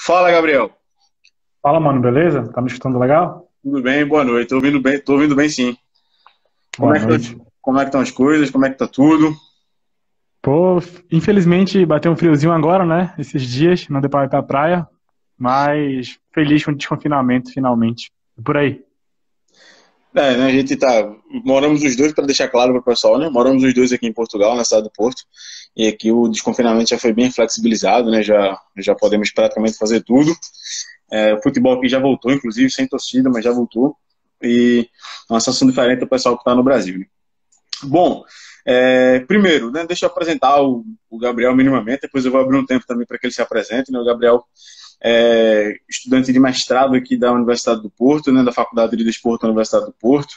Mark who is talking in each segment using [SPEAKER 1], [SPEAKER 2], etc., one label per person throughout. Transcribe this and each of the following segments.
[SPEAKER 1] Fala, Gabriel.
[SPEAKER 2] Fala, mano, beleza? Tá me escutando legal?
[SPEAKER 1] Tudo bem? Boa noite. Tô ouvindo bem, sim. Como
[SPEAKER 2] Boa
[SPEAKER 1] é que
[SPEAKER 2] noite.
[SPEAKER 1] como é que estão as coisas? Como é que tá tudo?
[SPEAKER 2] Pô, infelizmente bateu um friozinho agora, né? Esses dias, não deu pra ir pra praia, mas feliz com o desconfinamento, finalmente. E por aí.
[SPEAKER 1] Né, a gente moramos os dois, para deixar claro para o pessoal, né? Moramos os dois aqui em Portugal, na cidade do Porto, e aqui o desconfinamento já foi bem flexibilizado, né? Já podemos praticamente fazer tudo. O futebol aqui já voltou, inclusive, sem torcida, mas já voltou. E é uma situação diferente do pessoal que está no Brasil, né? Bom, primeiro, né, deixa eu apresentar o Gabriel minimamente, depois eu vou abrir um tempo também para que ele se apresente, né? O Gabriel estudante de mestrado aqui da Universidade do Porto, né, da Faculdade de Desporto da Universidade do Porto.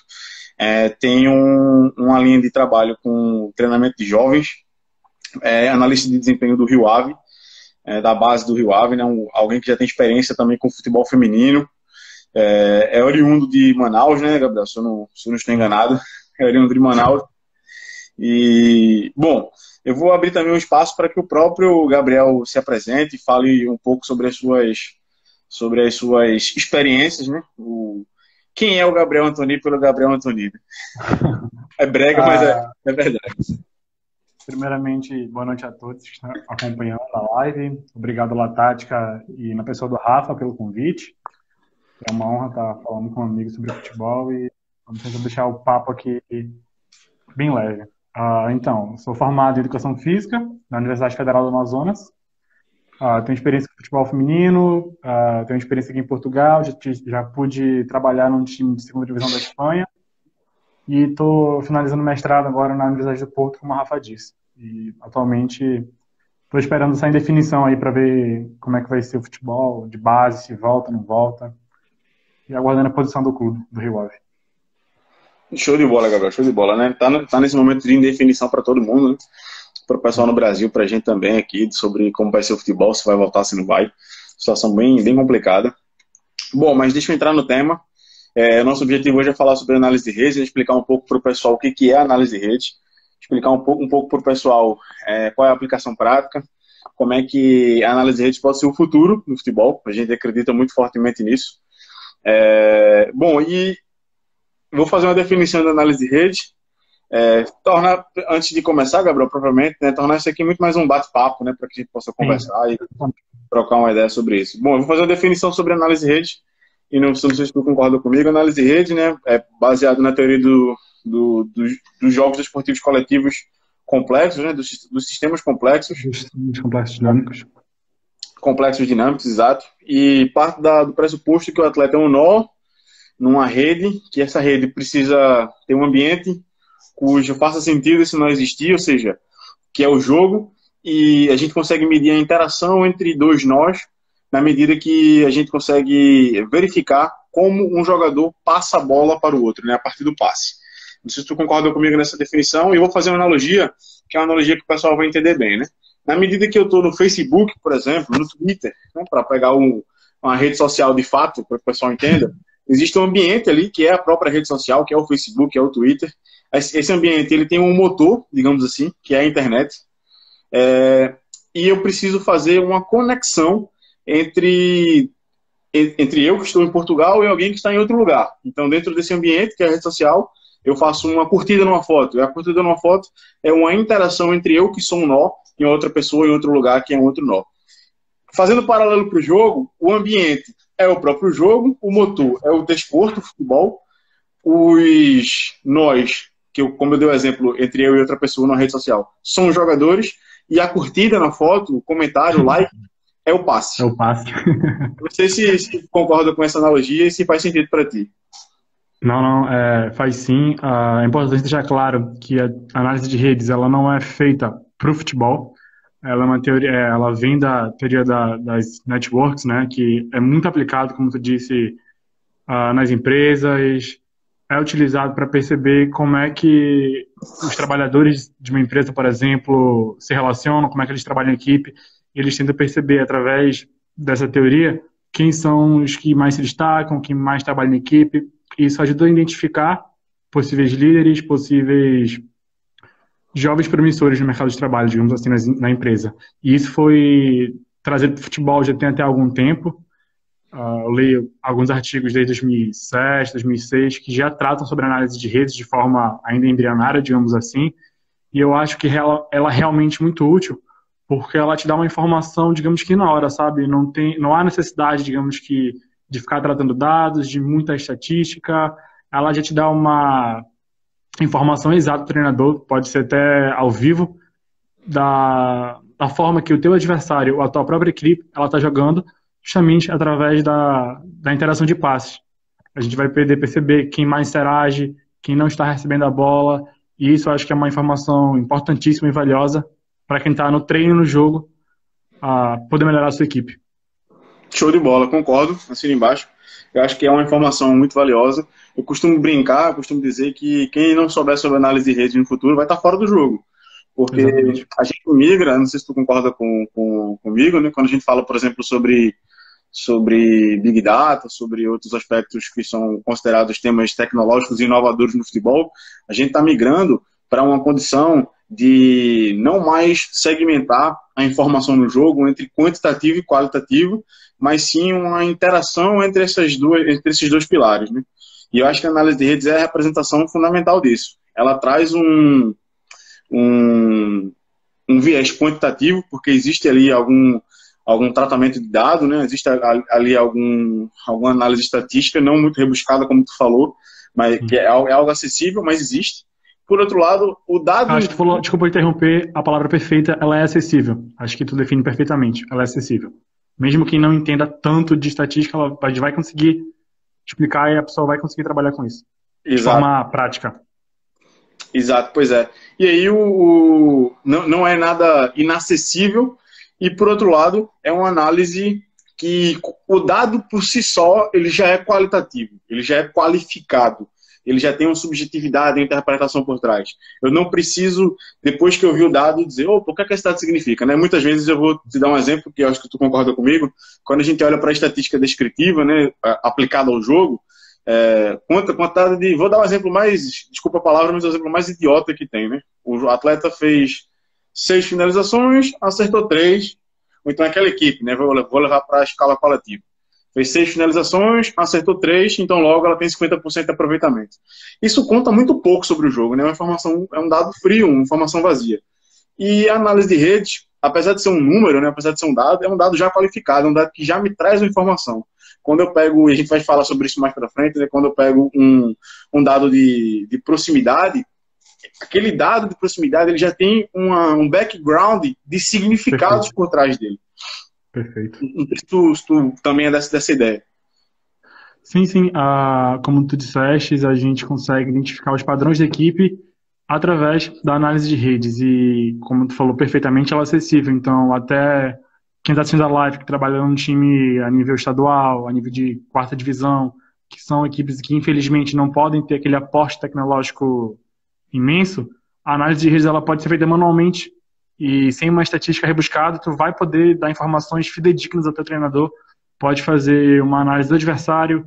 [SPEAKER 1] Tem uma linha de trabalho com treinamento de jovens, analista de desempenho do Rio Ave, da base do Rio Ave, né, alguém que já tem experiência também com futebol feminino. É oriundo de Manaus, né, Gabriel? Se eu não estou enganado, é oriundo de Manaus. E, bom, eu vou abrir também um espaço para que o próprio Gabriel se apresente e fale um pouco sobre as suas experiências, né? Quem é o Gabriel Antoni pelo Gabriel Antoni? É brega, mas é,
[SPEAKER 2] Ah,
[SPEAKER 1] é verdade.
[SPEAKER 2] primeiramente, boa noite a todos que estão acompanhando a live. Obrigado, Latática e na pessoa do Rafa pelo convite. É uma honra estar falando com um amigo sobre futebol e vamos tentar deixar o papo aqui bem leve. Então, sou formado em Educação Física na Universidade Federal do Amazonas. Tenho experiência com futebol feminino, tenho experiência aqui em Portugal, já pude trabalhar num time de segunda divisão da Espanha e estou finalizando mestrado agora na Universidade do Porto, como a Rafa disse. E atualmente estou esperando sair definição aí para ver como é que vai ser o futebol de base, se volta, não volta, e aguardando a posição do clube, do Rio Ave.
[SPEAKER 1] Show de bola, Gabriel, show de bola, né? Tá nesse momento de indefinição para todo mundo, né? Para o pessoal no Brasil, para a gente também aqui, sobre como vai ser o futebol, se vai voltar, se não vai. Situação bem, bem complicada. Bom, mas deixa eu entrar no tema. Nosso objetivo hoje é falar sobre análise de redes, explicar um pouco para o pessoal o que é análise de redes, explicar um pouco para o pessoal qual é a aplicação prática, como é que a análise de redes pode ser o futuro no futebol. A gente acredita muito fortemente nisso. Bom, e vou fazer uma definição de análise de rede. Antes de começar, Gabriel, propriamente, né, tornar isso aqui muito mais um bate-papo, né, para que a gente possa
[SPEAKER 2] Sim.
[SPEAKER 1] conversar e trocar uma ideia sobre isso. Bom, eu vou fazer uma definição sobre análise de rede, e não sei se tu concorda comigo. Análise de rede, né, é baseado na teoria dos jogos esportivos coletivos complexos, né, dos sistemas
[SPEAKER 2] Dos complexos dinâmicos.
[SPEAKER 1] complexos dinâmicos, exato, e parte do pressuposto que o atleta é um nó numa rede, que essa rede precisa ter um ambiente cujo faça sentido se não existir, ou seja, que é o jogo, e a gente consegue medir a interação entre dois nós, na medida que a gente consegue verificar como um jogador passa a bola para o outro, né, a partir do passe. Não sei se tu concorda comigo nessa definição, e eu vou fazer uma analogia, que é uma analogia que o pessoal vai entender bem, né? Na medida que eu estou no Facebook, por exemplo, no Twitter, né, para pegar uma rede social de fato, para que o pessoal entenda, existe um ambiente ali, que é a própria rede social, que é o Facebook, que é o Twitter. Esse ambiente ele tem um motor, digamos assim, que é a internet, e eu preciso fazer uma conexão entre, entre eu que estou em Portugal e alguém que está em outro lugar. Então, dentro desse ambiente, que é a rede social, eu faço uma curtida numa foto. E a curtida numa foto é uma interação entre eu, que sou um nó, e outra pessoa em outro lugar, que é um outro nó. Fazendo paralelo para o jogo, o ambiente é o próprio jogo, o motor é o desporto, o futebol, nós, como eu dei o exemplo, entre eu e outra pessoa na rede social, são os jogadores, e a curtida na foto, o comentário, o like, é o
[SPEAKER 2] É
[SPEAKER 1] passe.
[SPEAKER 2] o passe.
[SPEAKER 1] Não sei se concorda com essa analogia e se faz sentido para ti.
[SPEAKER 2] Não, não, faz sim. É importante deixar claro que a análise de redes ela não é feita para o futebol. Ela é uma teoria, ela vem da teoria das networks, né, que é muito aplicado, como tu disse, nas empresas. É utilizado para perceber como é que os trabalhadores de uma empresa, por exemplo, se relacionam, como é que eles trabalham em equipe. E eles tentam perceber através dessa teoria quem são os que mais se destacam, quem mais trabalha em equipe. Isso ajuda a identificar possíveis líderes, possíveis jovens promissores no mercado de trabalho, digamos assim, na empresa. E isso foi trazer para o futebol já tem até algum tempo. Eu leio alguns artigos desde 2007, 2006, que já tratam sobre análise de redes de forma ainda embrionária, digamos assim, e eu acho que ela é realmente muito útil, porque ela te dá uma informação, digamos que na hora, sabe? Não há necessidade, digamos que, de ficar tratando dados, de muita estatística, ela já te dá uma informação exata do treinador, pode ser até ao vivo, da forma que o teu adversário ou a tua própria equipe ela está jogando, justamente através da interação de passes. A gente vai poder perceber quem mais interage, quem não está recebendo a bola, e isso eu acho que é uma informação importantíssima e valiosa para quem está no treino, no jogo, a poder melhorar a sua equipe.
[SPEAKER 1] Show de bola, concordo, assino embaixo. Eu acho que é uma informação muito valiosa. Eu costumo brincar, eu costumo dizer que quem não souber sobre análise de rede no futuro vai estar fora do jogo. Porque
[SPEAKER 2] Exatamente.
[SPEAKER 1] a gente migra, não sei se tu concorda comigo, né? Quando a gente fala, por exemplo, sobre Big Data, sobre outros aspectos que são considerados temas tecnológicos e inovadores no futebol, a gente está migrando para uma condição de não mais segmentar a informação no jogo entre quantitativo e qualitativo, mas sim uma interação entre esses dois pilares, né? E eu acho que a análise de redes é a representação fundamental disso. Ela traz um viés quantitativo, porque existe ali algum tratamento de dado, né? Existe ali alguma análise estatística, não muito rebuscada, como tu falou, mas que é algo acessível, mas existe. Por outro lado, o dado...
[SPEAKER 2] Acho que tu falou, desculpa interromper, a palavra perfeita, ela é acessível. Acho que tu define perfeitamente, ela é acessível. Mesmo quem não entenda tanto de estatística, ela vai conseguir explicar e a pessoa vai conseguir trabalhar com isso. De forma prática.
[SPEAKER 1] Exato, pois é. E aí não é nada inacessível e, por outro lado, é uma análise que o dado por si só ele já é qualitativo, ele já é qualificado, ele já tem uma subjetividade, uma interpretação por trás. Eu não preciso, depois que eu vi o dado, dizer, o que é que esse dado significa, né? Muitas vezes eu vou te dar um exemplo, que eu acho que tu concorda comigo, quando a gente olha para a estatística descritiva, né, aplicada ao jogo, quantidade de... Vou dar um exemplo mais, desculpa a palavra, mas é o exemplo mais idiota que tem, né? O atleta fez 6 finalizações, acertou 3, ou então aquela equipe, né? Vou levar para a escala qualitativa. Fez 6 finalizações, acertou 3, então logo ela tem 50% de aproveitamento. Isso conta muito pouco sobre o jogo, né? É um dado frio, uma informação vazia. E a análise de redes, apesar de ser um número, né? Apesar de ser um dado, é um dado já qualificado, é um dado que já me traz uma informação. Quando eu pego, e a gente vai falar sobre isso mais para frente, né? Quando eu pego um dado de proximidade, aquele dado de proximidade ele já tem um background de significados por trás dele.
[SPEAKER 2] Perfeito.
[SPEAKER 1] Não sei se tu também é dessa ideia.
[SPEAKER 2] Sim. Como tu disseste, a gente consegue identificar os padrões da equipe através da análise de redes. E, como tu falou perfeitamente, ela é acessível. Então, até quem está assistindo a live, que trabalha num time a nível estadual, a nível de quarta divisão, que são equipes que, infelizmente, não podem ter aquele aporte tecnológico imenso, a análise de redes ela pode ser feita manualmente e sem uma estatística rebuscada, tu vai poder dar informações fidedignas ao teu treinador, pode fazer uma análise do adversário,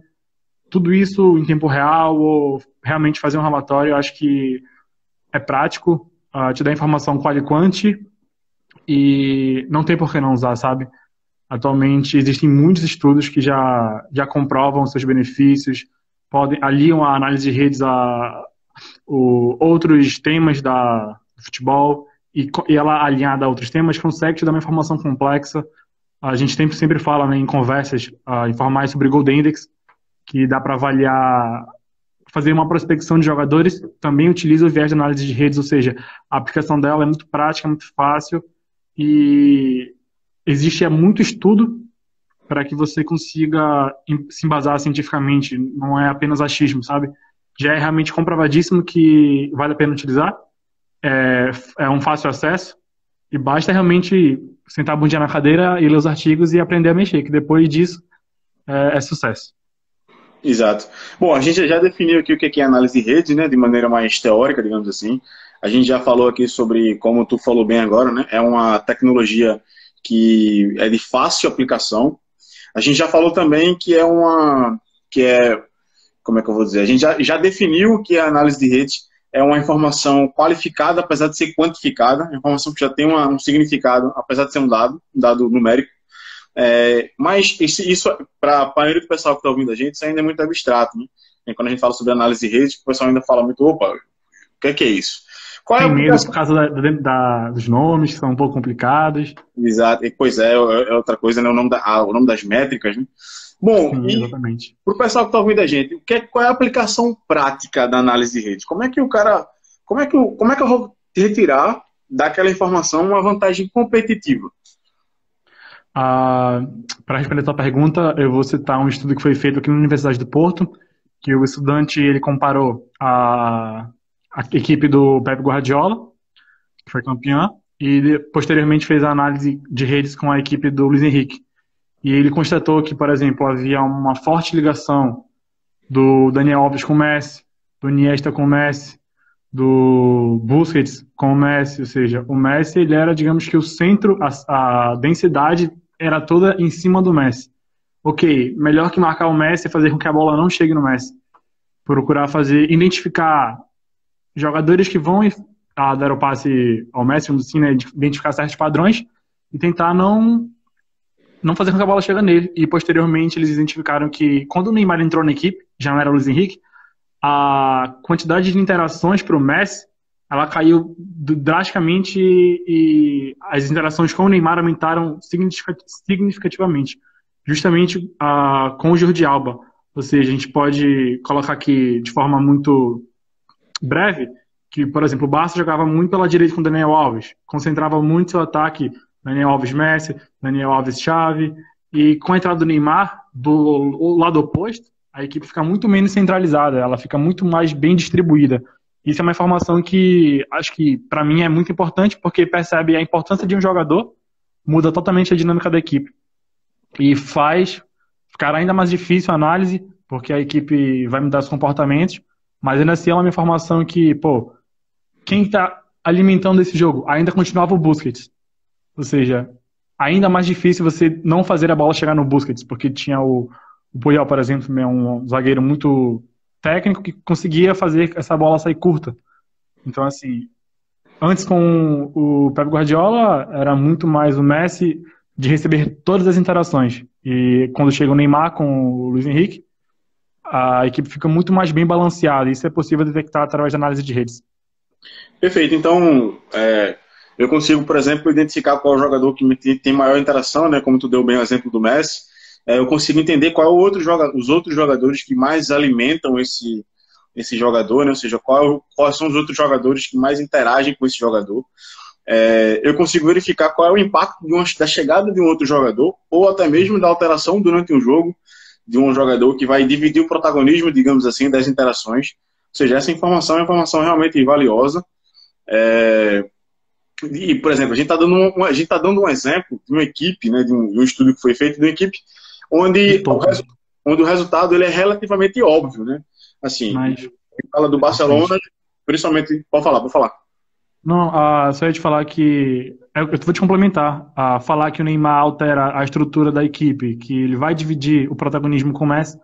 [SPEAKER 2] tudo isso em tempo real ou realmente fazer um relatório. Eu acho que é prático, te dá informação qual e quanti e não tem por que não usar, sabe? Atualmente existem muitos estudos que já comprovam os seus benefícios, aliam a análise de redes a outros temas do futebol e ela alinhada a outros temas consegue te dar uma informação complexa. A gente sempre fala, né, em conversas informais sobre Golden Index, que dá para avaliar, fazer uma prospecção de jogadores, também utiliza o viés de análise de redes, ou seja, a aplicação dela é muito prática, muito fácil e existe muito estudo para que você consiga se embasar cientificamente, não é apenas achismo, sabe? Já é realmente comprovadíssimo que vale a pena utilizar, é um fácil acesso e basta realmente sentar a bundinha na cadeira e ler os artigos e aprender a mexer, que depois disso é sucesso.
[SPEAKER 1] Exato. Bom, a gente já definiu aqui o que é análise de redes, né, de maneira mais teórica, digamos assim. A gente já falou aqui sobre, como tu falou bem agora, né, é uma tecnologia que é de fácil aplicação. A gente já falou também como é que eu vou dizer? A gente já definiu que a análise de redes é uma informação qualificada, apesar de ser quantificada, uma informação que já tem um significado, apesar de ser um dado numérico. Mas isso para a maioria do pessoal que está ouvindo a gente, isso ainda é muito abstrato, né? E quando a gente fala sobre análise de rede, o pessoal ainda fala muito, opa, o que é isso? Qual é a
[SPEAKER 2] Tem medo por
[SPEAKER 1] aplicação?
[SPEAKER 2] causa dos nomes, que são um pouco complicados.
[SPEAKER 1] Exato, pois é outra coisa, né? O nome das métricas, né? Bom,
[SPEAKER 2] Sim,
[SPEAKER 1] e
[SPEAKER 2] exatamente.
[SPEAKER 1] para o pessoal que está ouvindo a gente, qual é a aplicação prática da análise de rede? Como é que eu vou retirar daquela informação uma vantagem competitiva?
[SPEAKER 2] Ah, para responder a tua pergunta, eu vou citar um estudo que foi feito aqui na Universidade do Porto, que o estudante ele comparou a equipe do Pep Guardiola, que foi campeã, e ele, posteriormente fez a análise de redes com a equipe do Luiz Henrique. E ele constatou que, por exemplo, havia uma forte ligação do Daniel Alves com o Messi, do Iniesta com o Messi, do Busquets com o Messi, ou seja, o Messi ele era, digamos que o centro, a densidade era toda em cima do Messi. Ok, melhor que marcar o Messi é fazer com que a bola não chegue no Messi. Procurar identificar jogadores que vão dar o passe ao Messi, vamos assim, né, identificar certos padrões e tentar não fazer com que a bola chegue nele. E posteriormente eles identificaram que quando o Neymar entrou na equipe, já não era o Luiz Henrique, a quantidade de interações para o Messi ela caiu drasticamente e as interações com o Neymar aumentaram significativamente, justamente com o Jordi Alba. Ou seja, a gente pode colocar aqui de forma muito breve que, por exemplo, o Barça jogava muito pela direita com o Daniel Alves, concentrava muito seu ataque Daniel Alves Messi, Daniel Alves Xavi, e com a entrada do Neymar, do lado oposto, a equipe fica muito menos centralizada, ela fica muito mais bem distribuída. Isso é uma informação que acho que para mim é muito importante, porque percebe a importância de um jogador, muda totalmente a dinâmica da equipe e faz ficar ainda mais difícil a análise, porque a equipe vai mudar os comportamentos, mas ainda assim é uma informação que, pô, quem está alimentando esse jogo ainda continuava o Busquets, ou seja, ainda mais difícil você não fazer a bola chegar no Busquets, porque tinha o Puyol, por exemplo, um zagueiro muito técnico que conseguia fazer essa bola sair curta. Então, assim, antes com o Pep Guardiola, era muito mais o Messi de receber todas as interações. E quando chega o Neymar com o Luiz Henrique, a equipe fica muito mais bem balanceada. Isso é possível detectar através da análise de redes.
[SPEAKER 1] Perfeito. Então, eu consigo, por exemplo, identificar qual é o jogador que tem maior interação, né? Como tu deu bem o exemplo do Messi. Eu consigo entender qual é os outros jogadores que mais alimentam esse jogador, né? Ou seja, quais são os outros jogadores que mais interagem com esse jogador. Eu consigo verificar qual é o impacto da chegada de um outro jogador, ou até mesmo da alteração durante um jogo de um jogador que vai dividir o protagonismo, digamos assim, das interações. Ou seja, essa informação é uma informação realmente valiosa. E, por exemplo, a gente está dando um exemplo de uma equipe, né, de um estudo que foi feito de uma equipe onde o resultado ele é relativamente óbvio, né? Assim,
[SPEAKER 2] Mas,
[SPEAKER 1] a gente fala do Barcelona, principalmente... Pode falar.
[SPEAKER 2] não, só ia te falar que. Eu vou te complementar. Falar que o Neymar altera a estrutura da equipe, que ele vai dividir o protagonismo com o Messi,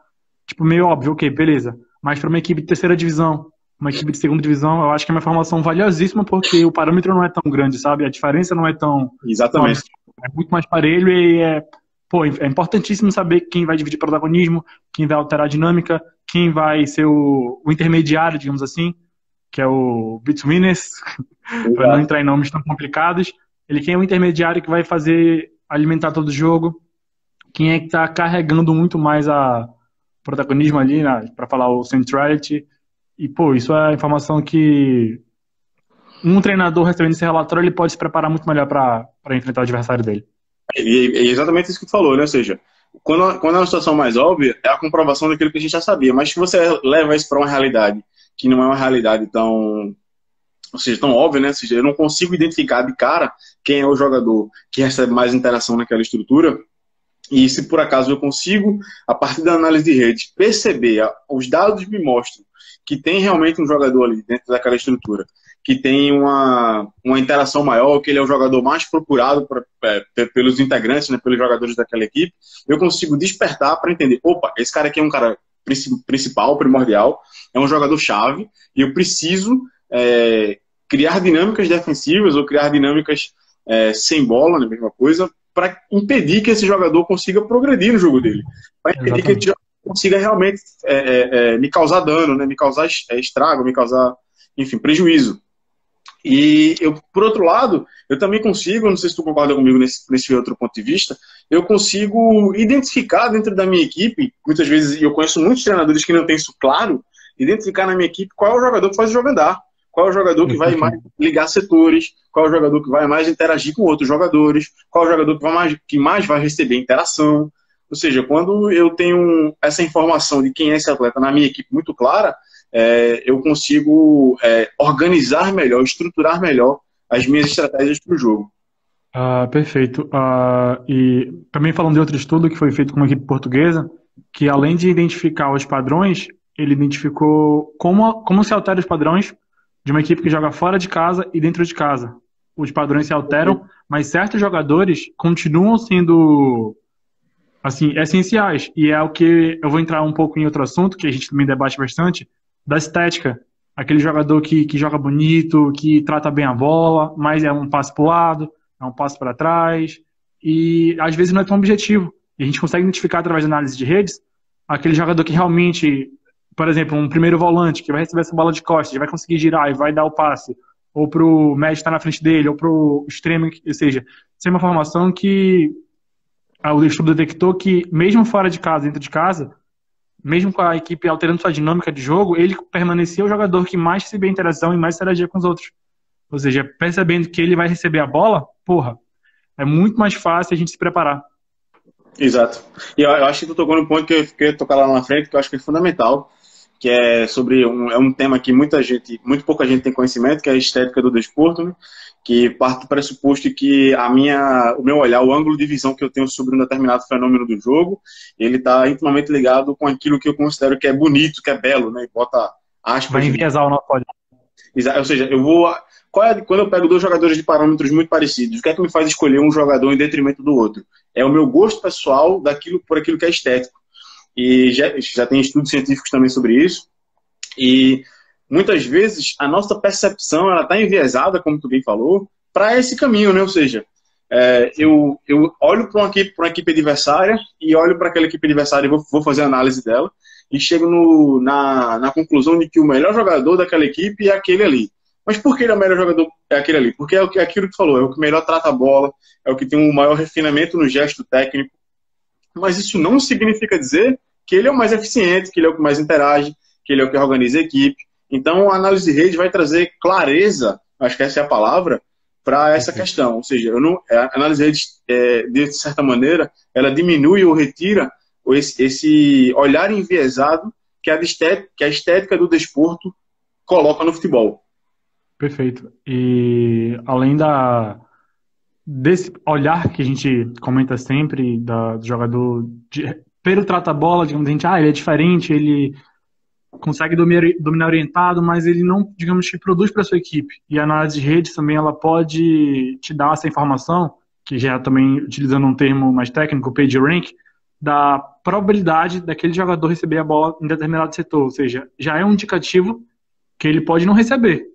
[SPEAKER 2] tipo, meio óbvio, ok, beleza. Mas para uma equipe de terceira divisão, uma equipe de segunda divisão, eu acho que é uma informação valiosíssima, porque o parâmetro não é tão grande, sabe? A diferença não é tão.
[SPEAKER 1] Exatamente.
[SPEAKER 2] É muito mais parelho e é importantíssimo saber quem vai dividir protagonismo, quem vai alterar a dinâmica, quem vai ser o intermediário, digamos assim, que é o between us, para não entrar em nomes tão complicados. Quem é o intermediário que vai fazer alimentar todo o jogo, quem é que está carregando muito mais a protagonismo ali, né, para falar o centrality. E, pô, isso é informação que um treinador recebendo esse relatório, ele pode se preparar muito melhor para enfrentar o adversário dele.
[SPEAKER 1] E é exatamente isso que tu falou, né? Ou seja, quando é uma situação mais óbvia, é a comprovação daquilo que a gente já sabia. Mas se você leva isso para uma realidade que não é uma realidade tão óbvia, né? Ou seja, eu não consigo identificar de cara quem é o jogador que recebe mais interação naquela estrutura. E se por acaso eu consigo, a partir da análise de rede, perceber, os dados me mostram que tem realmente um jogador ali dentro daquela estrutura, que tem uma interação maior, que ele é o jogador mais procurado pelos integrantes, né, pelos jogadores daquela equipe, eu consigo despertar para entender, opa, esse cara aqui é um cara principal, primordial, é um jogador-chave, e eu preciso criar dinâmicas defensivas ou criar dinâmicas sem bola, né, mesma coisa, para impedir que esse jogador consiga progredir no jogo dele, para impedir que esse jogador consiga realmente me causar dano, né? Me causar estrago, me causar, enfim, prejuízo. E eu, por outro lado, eu também consigo, não sei se tu concorda comigo nesse outro ponto de vista, eu consigo identificar dentro da minha equipe, muitas vezes, e eu conheço muitos treinadores que não têm isso claro, identificar na minha equipe qual é o jogador que faz o jogo andar, qual é o jogador que vai mais ligar setores, qual é o jogador que vai mais interagir com outros jogadores, qual é o jogador que mais vai receber interação. Ou seja, quando eu tenho essa informação de quem é esse atleta na minha equipe muito clara, eu consigo organizar melhor, estruturar melhor as minhas estratégias para o jogo.
[SPEAKER 2] Perfeito. E também falando de outro estudo que foi feito com uma equipe portuguesa, que além de identificar os padrões, ele identificou como se alteram os padrões de uma equipe que joga fora de casa e dentro de casa. Os padrões se alteram, mas certos jogadores continuam sendo assim, essenciais. E é o que eu vou entrar um pouco em outro assunto, que a gente também debate bastante, da estética. Aquele jogador que joga bonito, que trata bem a bola, mas é um passo para o lado, é um passo para trás, e às vezes não é tão objetivo. E a gente consegue identificar através da análise de redes aquele jogador que realmente, por exemplo, um primeiro volante que vai receber essa bola de costas, vai conseguir girar e vai dar o passe, ou para o médio estar na frente dele, ou para o extremo, ou seja, isso é uma formação que o estudo detectou que mesmo fora de casa, dentro de casa, mesmo com a equipe alterando sua dinâmica de jogo, ele permanecia o jogador que mais recebia interação e mais interagia com os outros. Ou seja, percebendo que ele vai receber a bola, é muito mais fácil a gente se preparar.
[SPEAKER 1] Exato. E eu acho que tu tocou no ponto que eu queria tocar lá na frente, que eu acho que é fundamental, que é sobre um tema que muito pouca gente tem conhecimento, que é a estética do desporto, né? Que parte do pressuposto que o meu olhar, o ângulo de visão que eu tenho sobre um determinado fenômeno do jogo, ele está intimamente ligado com aquilo que eu considero que é bonito, que é belo, né? E bota aspas.
[SPEAKER 2] Vai enviesar o nosso olhar.
[SPEAKER 1] Ou seja, quando eu pego dois jogadores de parâmetros muito parecidos, o que é que me faz escolher um jogador em detrimento do outro? É o meu gosto pessoal por aquilo que é estético. E já tem estudos científicos também sobre isso. E muitas vezes a nossa percepção ela está enviesada, como tu bem falou, para esse caminho, né? Ou seja, eu olho para uma equipe adversária e olho para aquela equipe adversária e vou fazer a análise dela e chego na conclusão de que o melhor jogador daquela equipe é aquele ali. Mas por que ele é o melhor jogador é aquele ali? Porque é aquilo que tu falou, é o que melhor trata a bola, é o que tem um maior refinamento no gesto técnico. Mas isso não significa dizer que ele é o mais eficiente, que ele é o que mais interage, que ele é o que organiza a equipe. Então, a análise de rede vai trazer clareza, acho que essa é a palavra, para essa questão. Ou seja, a análise de rede, de certa maneira, ela diminui ou retira esse olhar enviesado que a estética do desporto coloca no futebol.
[SPEAKER 2] Perfeito. E além desse olhar que a gente comenta sempre do jogador pelo trata-bola, digamos, a gente, ele é diferente, ele consegue dominar orientado, mas ele não, digamos, que produz para sua equipe. E a análise de redes também ela pode te dar essa informação, que já também utilizando um termo mais técnico, o PageRank, da probabilidade daquele jogador receber a bola em determinado setor. Ou seja, já é um indicativo que ele pode não receber,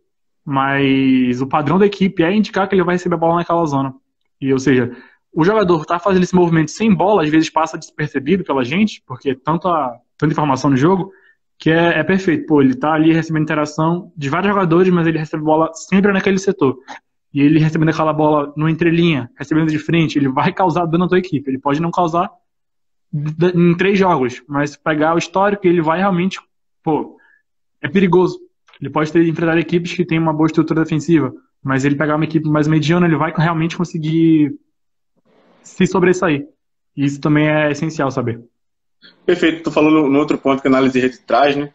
[SPEAKER 2] mas o padrão da equipe é indicar que ele vai receber a bola naquela zona. E, ou seja, o jogador está fazendo esse movimento sem bola, às vezes passa despercebido pela gente, porque tanta informação no jogo, que é perfeito. Ele está ali recebendo interação de vários jogadores, mas ele recebe bola sempre naquele setor. E ele recebendo aquela bola no entrelinha, recebendo de frente, ele vai causar dano à tua equipe. Ele pode não causar em 3 jogos, mas pegar o histórico, ele vai realmente, é perigoso. Ele pode ter enfrentado equipes que têm uma boa estrutura defensiva, mas ele pegar uma equipe mais mediana, ele vai realmente conseguir se sobressair. E isso também é essencial saber.
[SPEAKER 1] Perfeito. Estou falando no outro ponto que a análise de rede traz, né?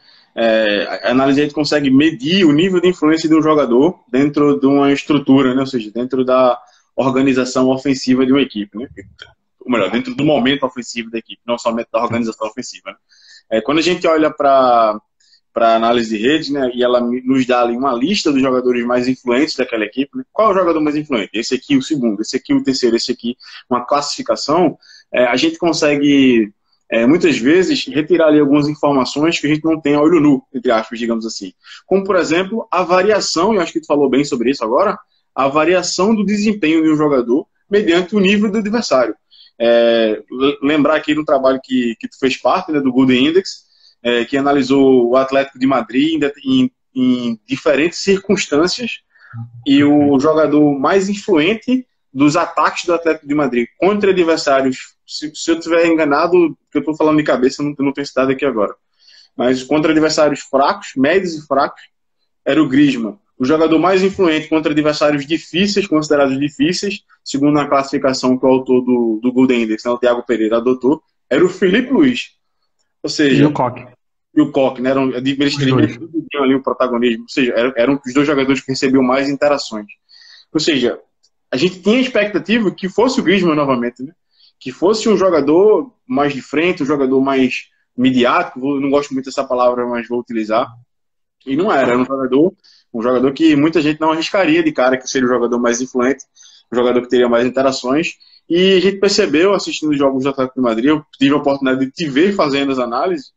[SPEAKER 1] A análise de rede consegue medir o nível de influência de um jogador dentro de uma estrutura, né? Ou seja, dentro da organização ofensiva de uma equipe, né? Ou melhor, dentro do momento ofensivo da equipe, não somente da organização ofensiva, né? Quando a gente olha para análise de rede, né, e ela nos dá ali uma lista dos jogadores mais influentes daquela equipe, né? Qual é o jogador mais influente? Esse aqui, o segundo, esse aqui, o terceiro, esse aqui, uma classificação, a gente consegue, muitas vezes, retirar ali algumas informações que a gente não tem a olho nu, entre aspas, digamos assim. Como, por exemplo, a variação, e acho que tu falou bem sobre isso agora, a variação do desempenho de um jogador mediante o nível do adversário. Lembrar aqui do trabalho que tu fez parte, né, do Golden Index, que analisou o Atlético de Madrid em diferentes circunstâncias, e o jogador mais influente dos ataques do Atlético de Madrid contra adversários, se eu estiver enganado, porque eu estou falando de cabeça, não tenho citado aqui agora, mas contra adversários fracos, médios e fracos, era o Griezmann. O jogador mais influente contra adversários difíceis, considerados difíceis, segundo a classificação que o autor do Golden Index, né, o Thiago Pereira, adotou, era o Filipe Luís. Ou seja,
[SPEAKER 2] e o Koke.
[SPEAKER 1] E o Koke, né? Eles dividiam ali o protagonismo. Ou seja, eram os dois jogadores que recebiam mais interações. Ou seja, a gente tinha a expectativa que fosse o Griezmann novamente, né? Que fosse um jogador mais de frente, um jogador mais midiático. Não gosto muito dessa palavra, mas vou utilizar. E não era um jogador que muita gente não arriscaria de cara que seria o jogador mais influente, um jogador que teria mais interações. E a gente percebeu, assistindo os jogos do Atlético de Madrid, eu tive a oportunidade de te ver fazendo as análises,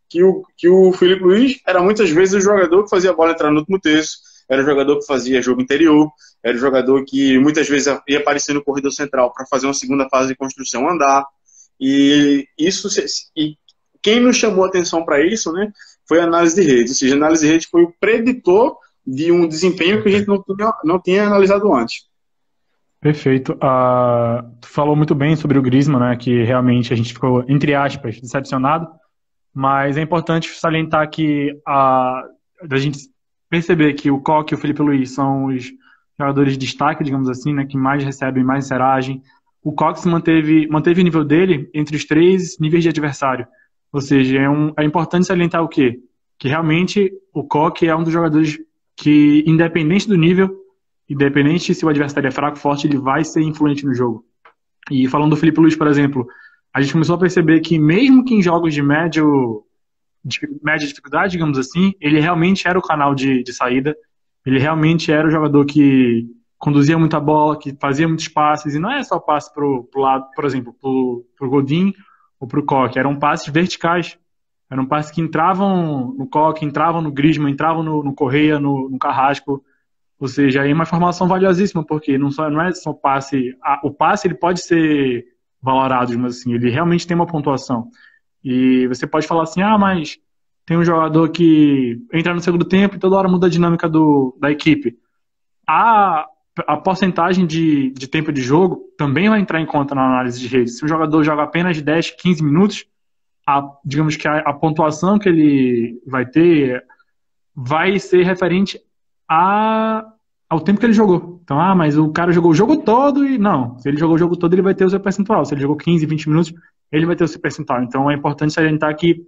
[SPEAKER 1] que o Filipe Luís era muitas vezes o jogador que fazia a bola entrar no último terço, era o jogador que fazia jogo interior, era o jogador que muitas vezes ia aparecer no corredor central para fazer uma segunda fase de construção andar. E quem nos chamou a atenção para isso, né, foi a análise de redes. Ou seja, a análise de redes foi o preditor de um desempenho que a gente não tinha analisado antes.
[SPEAKER 2] Perfeito. Tu falou muito bem sobre o Griezmann, né, que realmente a gente ficou, entre aspas, decepcionado, mas é importante salientar que a gente perceber que o Koke e o Filipe Luís são os jogadores de destaque, digamos assim, né, que mais recebem, mais interagem. O Koke manteve o nível dele entre os 3 níveis de adversário. Ou seja, é importante salientar o quê? Que realmente o Koke é um dos jogadores que, independente do nível, independente se o adversário é fraco ou forte, ele vai ser influente no jogo. E falando do Filipe Luís, por exemplo, a gente começou a perceber que mesmo que em jogos de média dificuldade, digamos assim, ele realmente era o canal de saída, ele realmente era o jogador que conduzia muita bola, que fazia muitos passes, e não é só passe pro lado, por exemplo, pro Godin ou pro Koke, eram passes verticais, eram passes que entravam no Koke, entravam no Griezmann, entravam no Correa, no Carrasco. Ou seja, aí é uma informação valiosíssima, porque não é só passe. O passe ele pode ser valorado, mas assim, ele realmente tem uma pontuação. E você pode falar assim, mas tem um jogador que entra no segundo tempo e toda hora muda a dinâmica da equipe. A porcentagem de tempo de jogo também vai entrar em conta na análise de rede. Se o jogador joga apenas 10, 15 minutos, digamos que a pontuação que ele vai ter vai ser referente ao tempo que ele jogou. Então, mas o cara jogou o jogo todo e não. Se ele jogou o jogo todo, ele vai ter o seu percentual. Se ele jogou 15, 20 minutos, ele vai ter o seu percentual. Então, é importante salientar que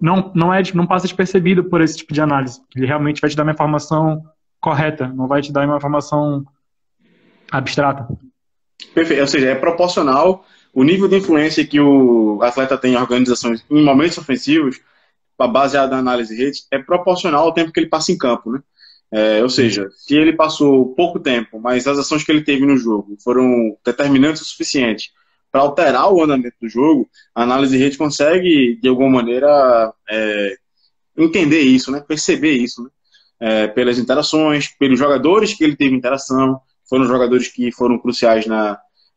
[SPEAKER 2] não passa despercebido por esse tipo de análise. Ele realmente vai te dar uma informação correta, não vai te dar uma informação abstrata.
[SPEAKER 1] Perfeito. Ou seja, é proporcional o nível de influência que o atleta tem em organizações em momentos ofensivos, baseado na análise de redes, é proporcional ao tempo que ele passa em campo, né? Ou seja, se ele passou pouco tempo, mas as ações que ele teve no jogo foram determinantes o suficiente para alterar o andamento do jogo, a análise de rede consegue, de alguma maneira, entender isso, né? Perceber isso, né? Pelas interações, pelos jogadores que ele teve interação, foram jogadores que foram cruciais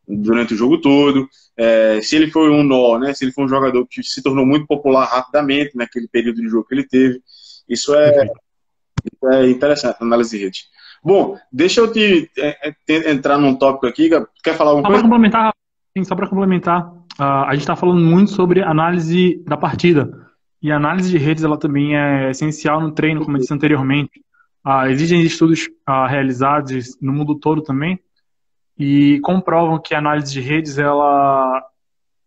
[SPEAKER 1] durante o jogo todo, se ele foi um nó, né? Se ele foi um jogador que se tornou muito popular rapidamente naquele período de jogo que ele teve. Isso é interessante, análise de rede. Bom, deixa eu entrar num tópico aqui. Quer falar alguma coisa?
[SPEAKER 2] Só para complementar, a gente está falando muito sobre análise da partida. E a análise de redes ela também é essencial no treino, como eu disse anteriormente. Existem estudos realizados no mundo todo também e comprovam que a análise de redes ela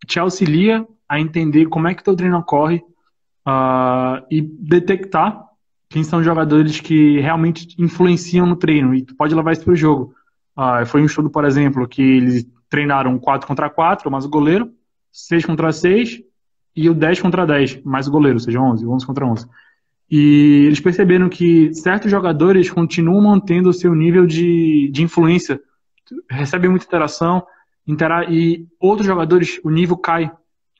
[SPEAKER 2] te auxilia a entender como é que o teu treino ocorre e detectar quem são os jogadores que realmente influenciam no treino, e tu pode levar isso para o jogo. Foi um estudo, por exemplo, que eles treinaram 4 contra 4, mais o goleiro, 6 contra 6 e o 10 contra 10, mais o goleiro, ou seja, 11 contra 11. E eles perceberam que certos jogadores continuam mantendo o seu nível de influência, recebem muita interação, e outros jogadores, o nível cai.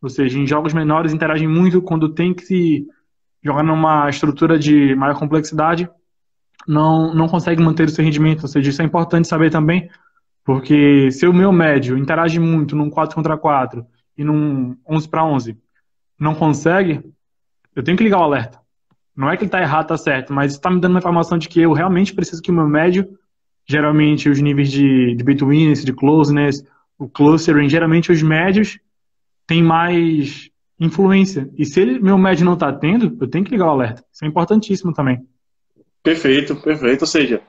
[SPEAKER 2] Ou seja, em jogos menores interagem muito, quando tem que se jogar numa estrutura de maior complexidade, não consegue manter o seu rendimento. Ou seja, isso é importante saber também, Porque se o meu médio interage muito num 4 contra 4 e num 11 para 11 não consegue, eu tenho que ligar o alerta. Não é que ele está errado, está certo, mas está me dando uma informação de que eu realmente preciso que o meu médio, geralmente os níveis de betweenness, de closeness, o clustering, geralmente os médios têm mais influência. E se meu médio não está tendo, eu tenho que ligar o alerta. Isso é importantíssimo também.
[SPEAKER 1] Perfeito, perfeito. Ou seja,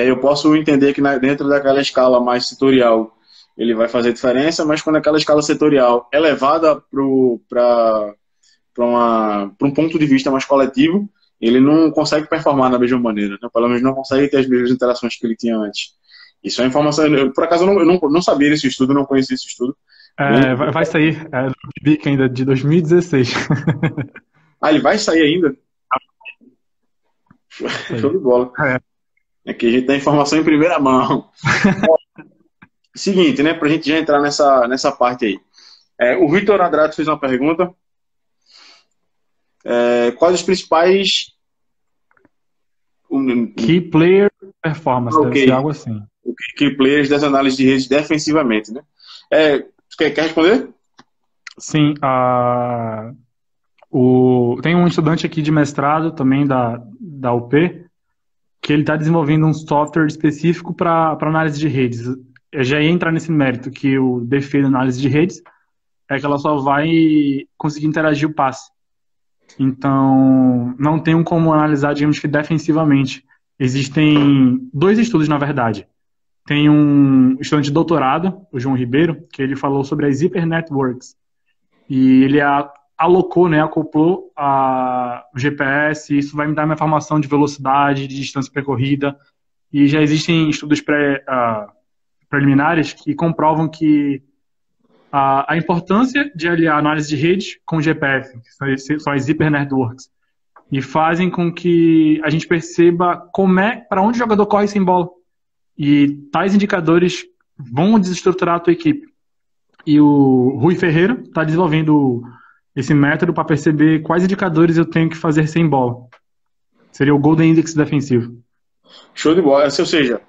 [SPEAKER 1] eu posso entender que dentro daquela escala mais setorial ele vai fazer diferença, mas quando aquela escala setorial é levada para um ponto de vista mais coletivo, ele não consegue performar da mesma maneira, né? Pelo menos não consegue ter as mesmas interações que ele tinha antes. Isso é informação. Por acaso eu não sabia desse estudo, não conhecia esse estudo. Bem,
[SPEAKER 2] Vai sair do BIC ainda de 2016.
[SPEAKER 1] ele vai sair ainda?
[SPEAKER 2] Isso
[SPEAKER 1] Show
[SPEAKER 2] aí.
[SPEAKER 1] de bola. Aqui a gente tem informação em primeira mão. Seguinte, né, para a gente já entrar nessa parte aí. O Vitor Andrade fez uma pergunta. Quais os principais.
[SPEAKER 2] Key player performance,
[SPEAKER 1] Ok.
[SPEAKER 2] deve ser algo assim.
[SPEAKER 1] Key players das análises de redes defensivamente, né? Quer responder?
[SPEAKER 2] Sim, tem um estudante aqui de mestrado também da UP, que ele está desenvolvendo um software específico para análise de redes. Eu já ia entrar nesse mérito, que o defeito da análise de redes é que ela só vai conseguir interagir o passe. Então, não tem como analisar, digamos que defensivamente. Existem dois estudos, na verdade. Tem um estudante de doutorado, o João Ribeiro, que ele falou sobre as Hyper Networks. E ele alocou, né, acoplou o GPS, e isso vai me dar uma informação de velocidade, de distância percorrida. E já existem estudos preliminares que comprovam que a importância de aliar análise de rede com GPS, que são as Hyper Networks, e fazem com que a gente perceba para onde o jogador corre sem bola. E tais indicadores vão desestruturar a tua equipe. E o Rui Ferreira está desenvolvendo esse método para perceber quais indicadores eu tenho que fazer sem bola. Seria o Golden Index defensivo.
[SPEAKER 1] Show de bola. Ou seja,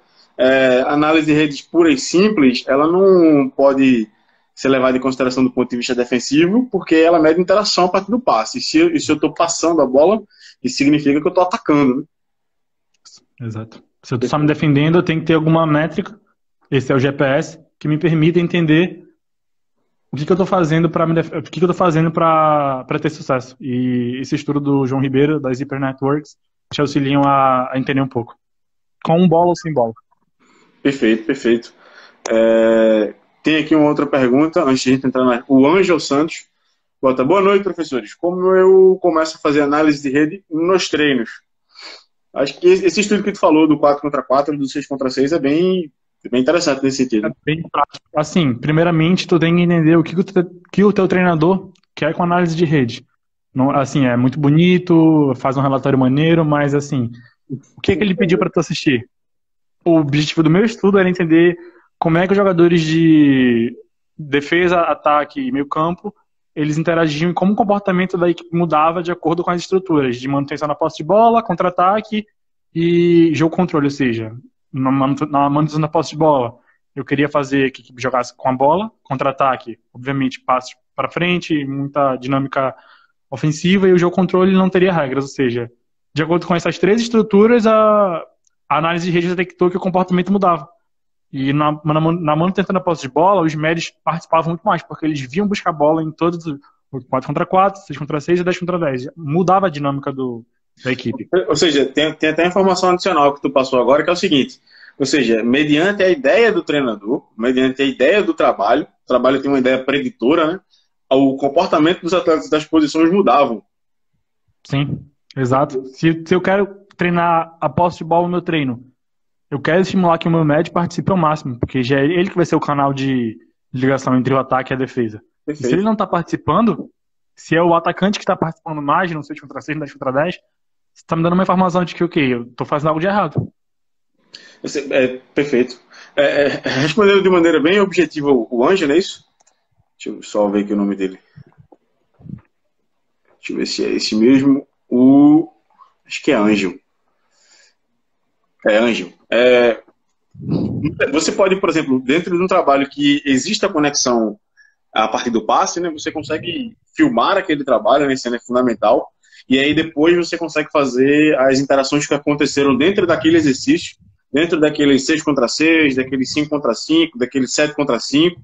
[SPEAKER 1] análise de redes pura e simples, ela não pode ser levada em consideração do ponto de vista defensivo, porque ela mede interação a partir do passe. E se eu estou passando a bola, isso significa que eu estou atacando, né?
[SPEAKER 2] Exato. Se eu estou só me defendendo, eu tenho que ter alguma métrica, esse é o GPS, que me permita entender o que eu estou fazendo para ter sucesso. E esse estudo do João Ribeiro, das Hyper Networks, te auxiliam a entender um pouco. Com bola ou sem bola.
[SPEAKER 1] Perfeito, perfeito. Tem aqui uma outra pergunta, antes de a gente entrar o Ângelo Santos bota: boa noite, professores. Como eu começo a fazer análise de rede nos treinos? Acho que esse estudo que tu falou do 4 contra 4, do 6 contra 6 é bem interessante nesse sentido.
[SPEAKER 2] É bem prático. Assim, primeiramente, tu tem que entender o que o teu treinador quer com análise de rede. Não, assim, é muito bonito, faz um relatório maneiro, mas assim, o que ele pediu para tu assistir? O objetivo do meu estudo era entender como é que os jogadores de defesa, ataque e meio campo, eles interagiam e como o comportamento da equipe mudava de acordo com as estruturas de manutenção na posse de bola, contra-ataque e jogo controle, ou seja, na manutenção da posse de bola, eu queria fazer que a equipe jogasse com a bola, contra-ataque, obviamente passe para frente, muita dinâmica ofensiva, e o jogo controle não teria regras, ou seja, de acordo com essas três estruturas, a análise de rede detectou que o comportamento mudava. E na manutenção da posse de bola, os médios participavam muito mais, porque eles vinham buscar a bola em todos os 4 contra 4, 6 contra 6 e 10 contra 10. Mudava a dinâmica da equipe.
[SPEAKER 1] Ou seja, tem até informação adicional que tu passou agora, que é o seguinte: ou seja, mediante a ideia do treinador, mediante a ideia do trabalho, o trabalho tem uma ideia preditora, né? O comportamento dos atletas das posições mudavam.
[SPEAKER 2] Sim, exato. Se eu quero treinar a posse de bola no meu treino, eu quero estimular que o meu médio participe ao máximo, porque já é ele que vai ser o canal de ligação entre o ataque e a defesa. E se ele não está participando, se é o atacante que está participando mais, não sei, contra 6, 10 contra 10, você está me dando uma informação de que, ok, eu estou fazendo algo de errado.
[SPEAKER 1] Perfeito. Respondendo de maneira bem objetiva o Ângelo, é isso? Deixa eu só ver aqui o nome dele. Deixa eu ver se é esse mesmo. Acho que é Ângelo. É Ângelo. Você pode, por exemplo, dentro de um trabalho que exista conexão a partir do passe, né, você consegue filmar aquele trabalho, né, isso é fundamental, e aí depois você consegue fazer as interações que aconteceram dentro daquele exercício, dentro daqueles 6 contra 6, daqueles 5 contra 5, daqueles 7 contra 5,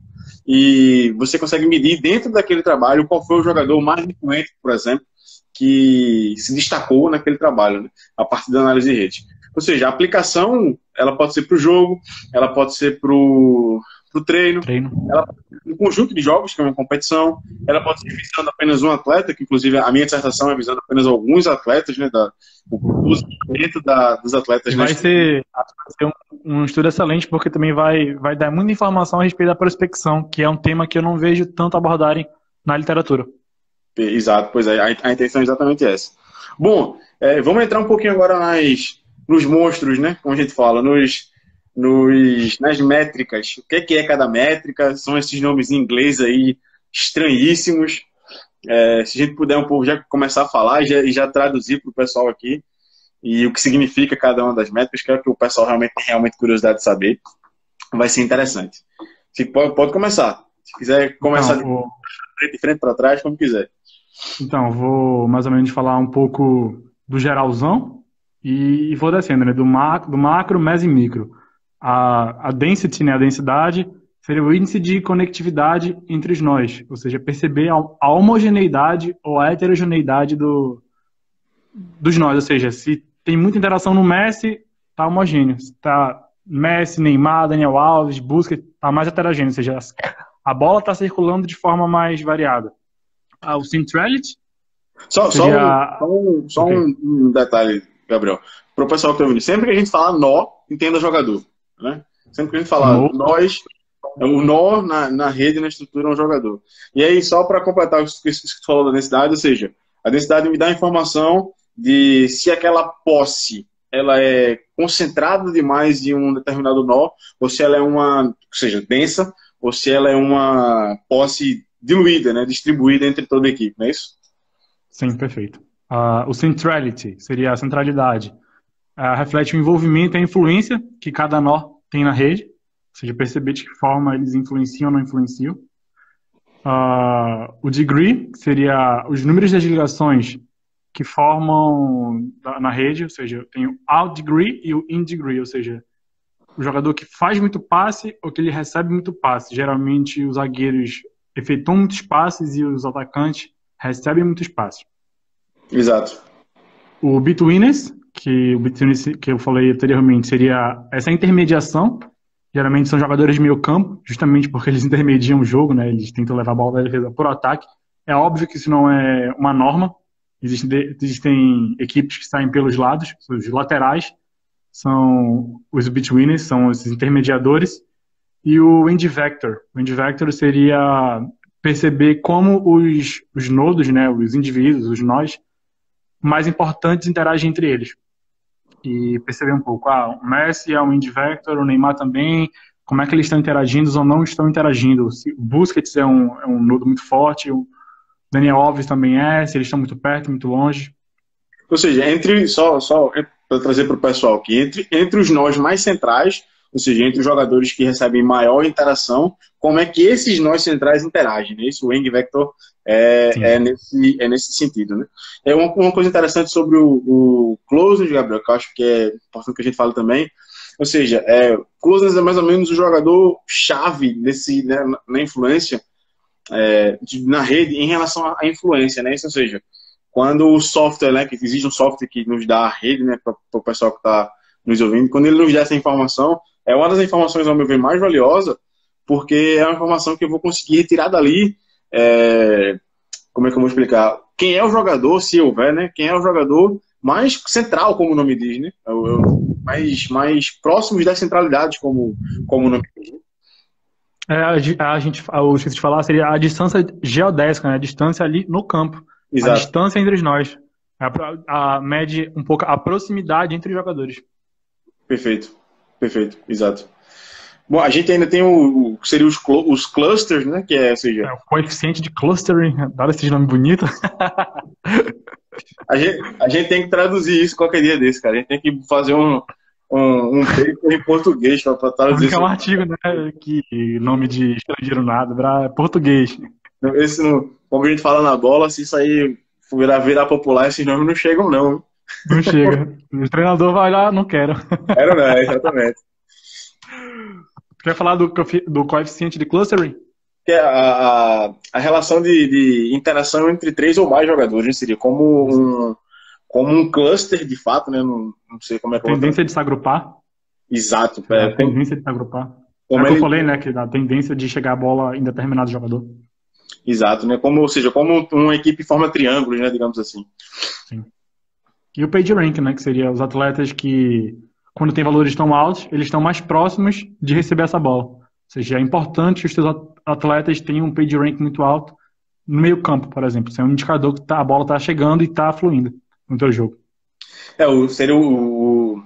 [SPEAKER 1] e você consegue medir dentro daquele trabalho qual foi o jogador mais influente, por exemplo, que se destacou naquele trabalho, né, a partir da análise de rede. Ou seja, a aplicação, ela pode ser para o jogo, ela pode ser para o treino, ela pode ser um conjunto de jogos, que é uma competição, ela pode ser visando apenas um atleta, que inclusive a minha dissertação é visando apenas alguns atletas, né, o usamento dos atletas.
[SPEAKER 2] Vai ser um estudo excelente, porque também vai dar muita informação a respeito da prospecção, que é um tema que eu não vejo tanto abordarem na literatura.
[SPEAKER 1] Exato, pois é, a intenção é exatamente essa. Bom, vamos entrar um pouquinho agora nos monstros, né, como a gente fala, nas métricas. O que é cada métrica? São esses nomes em inglês aí estranhíssimos. Se a gente puder um pouco já começar a falar e já traduzir para o pessoal aqui e o que significa cada uma das métricas, que é o que o pessoal tem realmente curiosidade de saber, vai ser interessante. Pode começar. Se quiser começar de frente para trás, como quiser.
[SPEAKER 2] Então, vou mais ou menos falar um pouco do geralzão e vou descendo, né? Do macro, meso e micro. A density, né? A densidade seria o índice de conectividade entre os nós, ou seja, perceber a homogeneidade ou a heterogeneidade dos nós, ou seja, se tem muita interação no Messi, tá homogêneo. Se tá Messi, Neymar, Daniel Alves, Busquets, tá mais heterogêneo, ou seja, a bola está circulando de forma mais variada. O centrality
[SPEAKER 1] Só um detalhe, Gabriel. Para o pessoal que está ouvindo, sempre que a gente fala nó, entenda jogador. Né? Sempre que a gente fala nós, o nó na rede, na estrutura, é um jogador. E aí, só para completar o que você falou da densidade, ou seja, a densidade me dá a informação de se aquela posse ela é concentrada demais em um determinado nó, ou se ela é ou seja, densa, ou se ela é uma posse diluída, né, distribuída entre toda a equipe, não é isso?
[SPEAKER 2] Sim, perfeito. O centrality seria a centralidade. Reflete o envolvimento e a influência que cada nó tem na rede, ou seja, perceber de que forma eles influenciam ou não influenciam. O degree seria os números das ligações que formam na rede, ou seja, tem o out degree e o in degree, ou seja, o jogador que faz muito passe ou que ele recebe muito passe. Geralmente os zagueiros efetuam muitos passes e os atacantes recebem muitos passes.
[SPEAKER 1] Exato.
[SPEAKER 2] O betweenness, que eu falei anteriormente, seria essa intermediação. Geralmente são jogadores de meio campo, justamente porque eles intermediam o jogo, né? Eles tentam levar a bola da defesa por ataque. É óbvio que isso não é uma norma. Existem equipes que saem pelos lados, os laterais são os betweenners, são esses intermediadores. E o end vector. O end vector seria perceber como os nodos, né, os indivíduos, os nós mais importantes interagem entre eles. E perceber um pouco, o Messi é um end vector, o Neymar também, como é que eles estão interagindo ou não estão interagindo. Se o Busquets é um nodo muito forte, o Daniel Alves também se eles estão muito perto, muito longe.
[SPEAKER 1] Ou seja, só para trazer para o pessoal aqui, entre os nós mais centrais, ou seja, entre os jogadores que recebem maior interação, como é que esses nós centrais interagem, né? Isso, o end vector é nesse sentido, né? É uma coisa interessante sobre o closeness, Gabriel, que eu acho que é importante que a gente fale também. Ou seja, closeness é mais ou menos o jogador chave né, na influência na rede em relação à influência, né? Isso, ou seja, quando o software, né, que existe um software que nos dá a rede, né, para o pessoal que está nos ouvindo, quando ele nos dá essa informação, é uma das informações, ao meu ver, mais valiosa, porque é uma informação que eu vou conseguir retirar dali, como é que eu vou explicar? Quem é o jogador, se houver, né? Quem é o jogador mais central, como o nome diz, né? Mais próximos das centralidades, como o nome diz.
[SPEAKER 2] O esqueci de falar, seria a distância geodésica, né? A distância ali no campo. Exato. A distância entre nós. Mede um pouco a proximidade entre os jogadores.
[SPEAKER 1] Perfeito, exato. Bom, a gente ainda tem seria os clusters, né? Que ou seja...
[SPEAKER 2] o coeficiente de clustering, dá esse nome bonito.
[SPEAKER 1] A gente tem que traduzir isso qualquer dia desse, cara. A gente tem que fazer um paper em português para traduzir.
[SPEAKER 2] É um artigo, né? Que nome de estrangeiro nada, é português.
[SPEAKER 1] Esse não, como a gente fala na bola, se isso aí virar popular, esses nomes não chegam, não.
[SPEAKER 2] Não chega. O treinador vai lá, não quero.
[SPEAKER 1] Era, não, exatamente.
[SPEAKER 2] Quer falar do coeficiente de clustering?
[SPEAKER 1] Que é a relação de interação entre 3 ou mais jogadores, né? Seria como um cluster, de fato, né? Não sei como é que
[SPEAKER 2] a tendência de se agrupar.
[SPEAKER 1] Exato.
[SPEAKER 2] A tendência de se agrupar. É o que eu falei, né? Que a tendência de chegar a bola em determinado jogador.
[SPEAKER 1] Exato, né? Ou seja, como uma equipe forma triângulos, né? Digamos assim.
[SPEAKER 2] Sim. E o PageRank, né? Que seria os atletas que, quando tem valores tão altos, eles estão mais próximos de receber essa bola. Ou seja, é importante que os seus atletas tenham um PageRank muito alto no meio campo, por exemplo. Isso é um indicador que a bola está chegando e está fluindo no teu jogo.
[SPEAKER 1] Seria o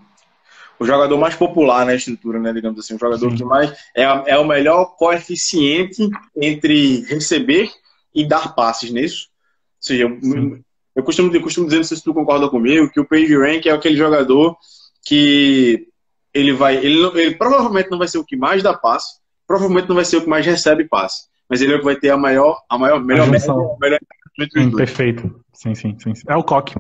[SPEAKER 1] jogador mais popular na estrutura, né? Digamos assim, o jogador Sim. que mais é o melhor coeficiente entre receber e dar passes nisso. Ou seja, eu costumo dizer, não sei se tu concorda comigo, que o PageRank é aquele jogador que ele provavelmente não vai ser o que mais dá passe, provavelmente não vai ser o que mais recebe passe, mas ele é o que vai ter a melhor
[SPEAKER 2] Sim, perfeito. Sim. É o Koch.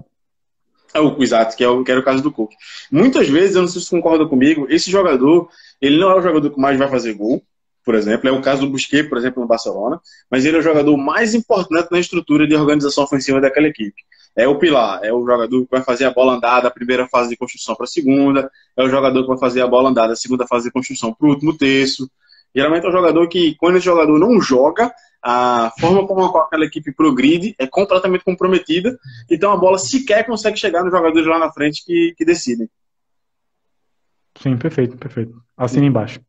[SPEAKER 1] Exato, que era o caso do Cook. Muitas vezes, eu não sei se você concorda comigo, esse jogador, ele não é o jogador que mais vai fazer gol, por exemplo, é o caso do Busquets, por exemplo, no Barcelona, mas ele é o jogador mais importante na estrutura de organização ofensiva daquela equipe. É o pilar, é o jogador que vai fazer a bola andar da primeira fase de construção para a segunda, é o jogador que vai fazer a bola andar da segunda fase de construção para o último terço. Geralmente é um jogador que, quando esse jogador não joga, a forma como aquela equipe progride é completamente comprometida, então a bola sequer consegue chegar nos jogadores lá na frente que decidem.
[SPEAKER 2] Sim, perfeito. Assina embaixo.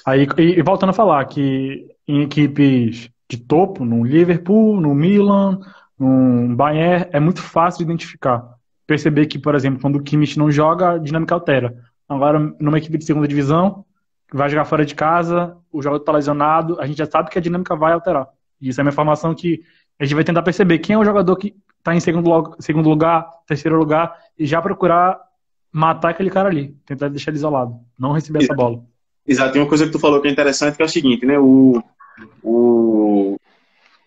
[SPEAKER 2] Aí, e voltando a falar que em equipes de topo, no Liverpool, no Milan, no Bayern, é muito fácil de identificar. Perceber que, por exemplo, quando o Kimmich não joga, a dinâmica altera. Agora, numa equipe de segunda divisão, que vai jogar fora de casa, o jogador está lesionado, a gente já sabe que a dinâmica vai alterar. E isso é uma informação que a gente vai tentar perceber quem é o jogador que está em segundo lugar, terceiro lugar, e já procurar matar aquele cara ali, tentar deixar ele isolado, não receber essa bola.
[SPEAKER 1] Exato, tem uma coisa que tu falou que é interessante, que é o seguinte, né,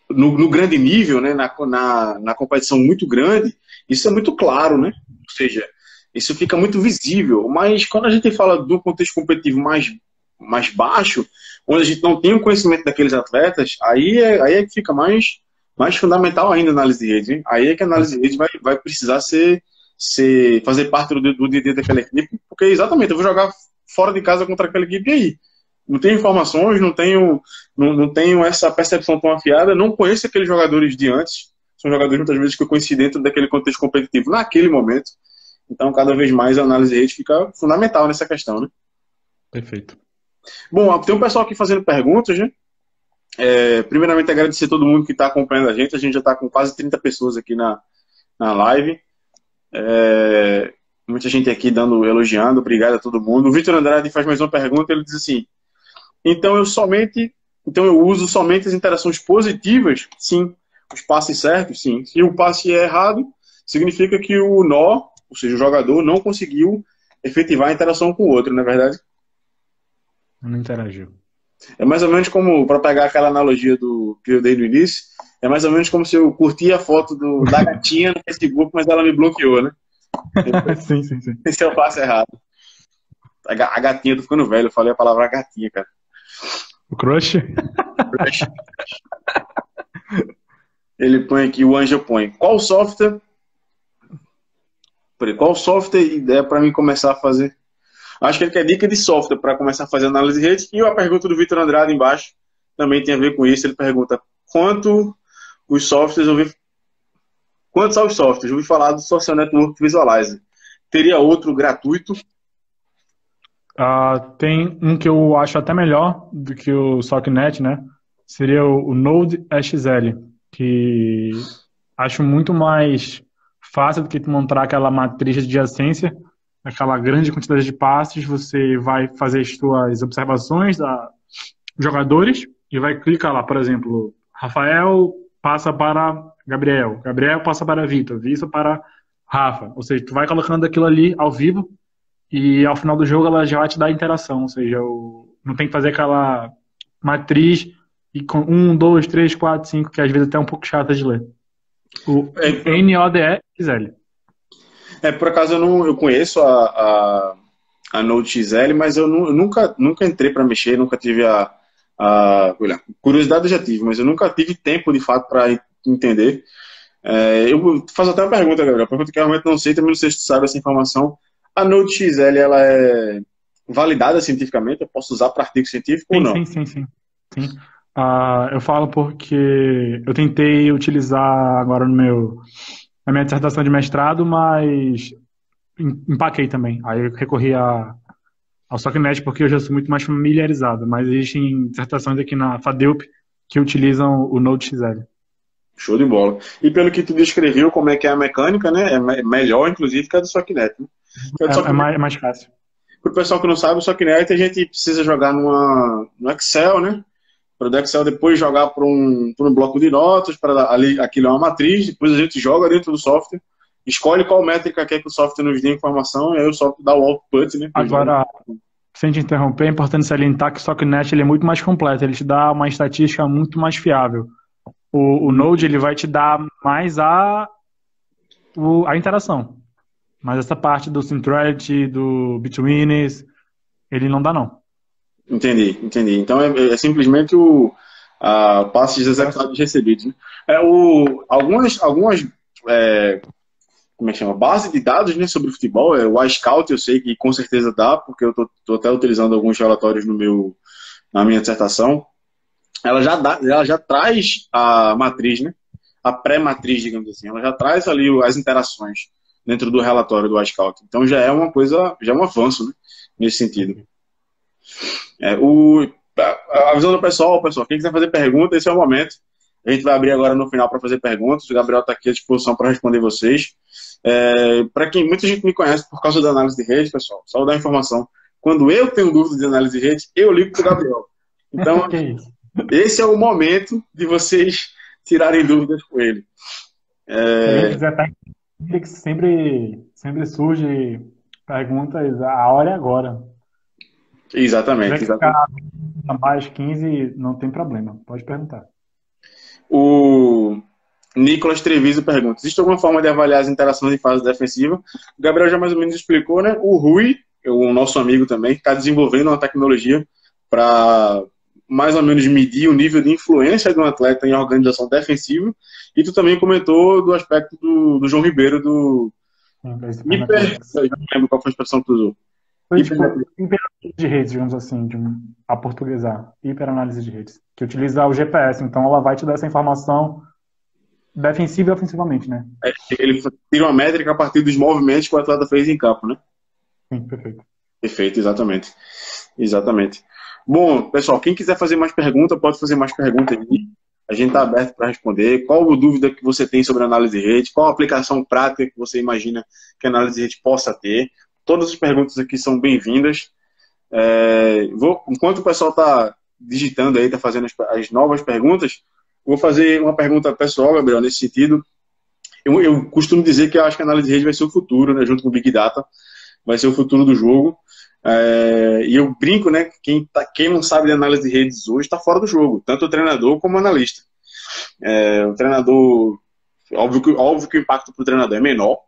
[SPEAKER 1] no grande nível, né, na competição muito grande, isso é muito claro, né, ou seja, isso fica muito visível, mas quando a gente fala do contexto competitivo mais baixo, onde a gente não tem o conhecimento daqueles atletas, aí é que fica mais fundamental ainda a análise de rede, hein? Aí é que a análise de rede vai precisar fazer parte do dia a dia daquela equipe, porque exatamente, eu vou jogar fora de casa contra aquela equipe aí. Não tenho informações, não tenho essa percepção tão afiada, não conheço aqueles jogadores de antes, são jogadores muitas vezes que eu conheci dentro daquele contexto competitivo naquele momento, então cada vez mais a análise de rede fica fundamental nessa questão, né?
[SPEAKER 2] Perfeito.
[SPEAKER 1] Bom, tem um pessoal aqui fazendo perguntas, né? Primeiramente agradecer a todo mundo que está acompanhando a gente já está com quase 30 pessoas aqui na live. Muita gente aqui elogiando, obrigado a todo mundo. O Vitor Andrade faz mais uma pergunta, ele diz assim: então eu uso somente as interações positivas? Sim. Os passes certos? Sim. Se o passe é errado, significa que o nó, ou seja, o jogador não conseguiu efetivar a interação com o outro, não é verdade?
[SPEAKER 2] Não interagiu.
[SPEAKER 1] É mais ou menos como, para pegar aquela analogia que eu dei no início, é mais ou menos como se eu curtia a foto da gatinha no Facebook, mas ela me bloqueou, né?
[SPEAKER 2] Sim.
[SPEAKER 1] Esse é o passo errado. A gatinha, tô ficando velho, eu falei a palavra gatinha, cara.
[SPEAKER 2] O crush?
[SPEAKER 1] Ele põe aqui, o Ângelo põe: qual software ideia para mim começar a fazer? Acho que ele quer dica de software para começar a fazer análise de rede. E a pergunta do Vitor Andrade embaixo também tem a ver com isso. Ele pergunta: quantos são os softwares? Eu ouvi falar do Social Network Visualizer. Teria outro gratuito?
[SPEAKER 2] Tem um que eu acho até melhor do que o SocNet, né? Seria o Node.xl, que acho muito mais fácil do que tu montar aquela matriz de adjacência, aquela grande quantidade de passes. Você vai fazer as suas observações da jogadores e vai clicar lá, por exemplo, Rafael passa para Gabriel, Gabriel passa para Vitor, Vitor para Rafa. Ou seja, tu vai colocando aquilo ali ao vivo e ao final do jogo ela já vai te dar a interação, ou seja, não tem que fazer aquela matriz e com 1, 2, 3, 4, 5, que às vezes até é um pouco chata de ler. O NODE-XL.
[SPEAKER 1] Por acaso eu conheço a Node XL, mas eu nunca entrei para mexer, nunca tive olha, curiosidade eu já tive, mas eu nunca tive tempo de fato para entender. Eu faço até uma pergunta, Gabriel, pergunta que eu realmente não sei, também não sei se tu sabe essa informação. A Node XL, ela é validada cientificamente? Eu posso usar para artigo científico ou não?
[SPEAKER 2] Sim. Eu falo porque eu tentei utilizar agora na minha dissertação de mestrado, mas empaquei também. Aí eu recorri ao SOCNet porque eu já sou muito mais familiarizado, mas existem dissertações aqui na FADEUP que utilizam o Node.xl.
[SPEAKER 1] Show de bola. E pelo que tu descreveu, como é que é a mecânica, né? É melhor, inclusive, que a do SOCNet, né?
[SPEAKER 2] É mais fácil.
[SPEAKER 1] Para o pessoal que não sabe, o SOCNet a gente precisa jogar no Excel, né? Para o Excel depois jogar para um bloco de notas, para ali aquilo é uma matriz, depois a gente joga dentro do software, escolhe qual métrica quer que o software nos dê informação, e aí o software dá o output, né?
[SPEAKER 2] Agora, sem te interromper, é importante salientar que o SOCNet ele é muito mais completo, ele te dá uma estatística muito mais fiável. O Node ele vai te dar mais a interação, mas essa parte do centrality, do betweenness, ele não dá não.
[SPEAKER 1] Entendi. Então é simplesmente passes executados recebidos. Né? Algumas como é que chama? Base de dados, né, sobre o futebol, o iScout eu sei que com certeza dá, porque eu tô até utilizando alguns relatórios na minha dissertação. Ela já traz a matriz, né? A pré-matriz, digamos assim. Ela já traz ali as interações dentro do relatório do iScout. Então já é uma coisa, já é um avanço, né, nesse sentido. Avisando ao pessoal, quem quiser fazer pergunta, esse é o momento. A gente vai abrir agora no final para fazer perguntas. O Gabriel está aqui à disposição para responder vocês. Para quem muita gente me conhece por causa da análise de rede, pessoal, só vou dar informação. Quando eu tenho dúvida de análise de rede, eu ligo para o Gabriel. Então, esse é o momento de vocês tirarem dúvidas com ele.
[SPEAKER 2] Sempre surge perguntas, a hora é agora.
[SPEAKER 1] Exatamente.
[SPEAKER 2] Se ficar mais 15, não tem problema, pode perguntar.
[SPEAKER 1] O Nicolas Treviso pergunta: existe alguma forma de avaliar as interações em fase defensiva? O Gabriel já mais ou menos explicou, né? O Rui, o nosso amigo também, está desenvolvendo uma tecnologia para mais ou menos medir o nível de influência de um atleta em organização defensiva. E tu também comentou do aspecto do João Ribeiro, do hiper... Eu não lembro qual foi a expressão que tu usou.
[SPEAKER 2] Hiperanálise de redes, digamos assim, a portuguesar. Hiperanálise de redes. Que utiliza o GPS, então ela vai te dar essa informação defensiva e ofensivamente, né?
[SPEAKER 1] Ele tira uma métrica a partir dos movimentos que o atleta fez em campo, né?
[SPEAKER 2] Sim, perfeito.
[SPEAKER 1] Perfeito, exatamente. Bom, pessoal, quem quiser fazer mais perguntas, pode fazer mais perguntas aí. A gente está aberto para responder. Qual a dúvida que você tem sobre análise de rede? Qual a aplicação prática que você imagina que a análise de rede possa ter? Todas as perguntas aqui são bem-vindas. Enquanto o pessoal está digitando aí, está fazendo as novas perguntas, vou fazer uma pergunta pessoal, Gabriel, nesse sentido. Eu costumo dizer que eu acho que a análise de rede vai ser o futuro, né, junto com o Big Data, vai ser o futuro do jogo. E eu brinco, né, quem não sabe de análise de redes hoje está fora do jogo, tanto o treinador como o analista. O treinador, óbvio que o impacto para o treinador é menor,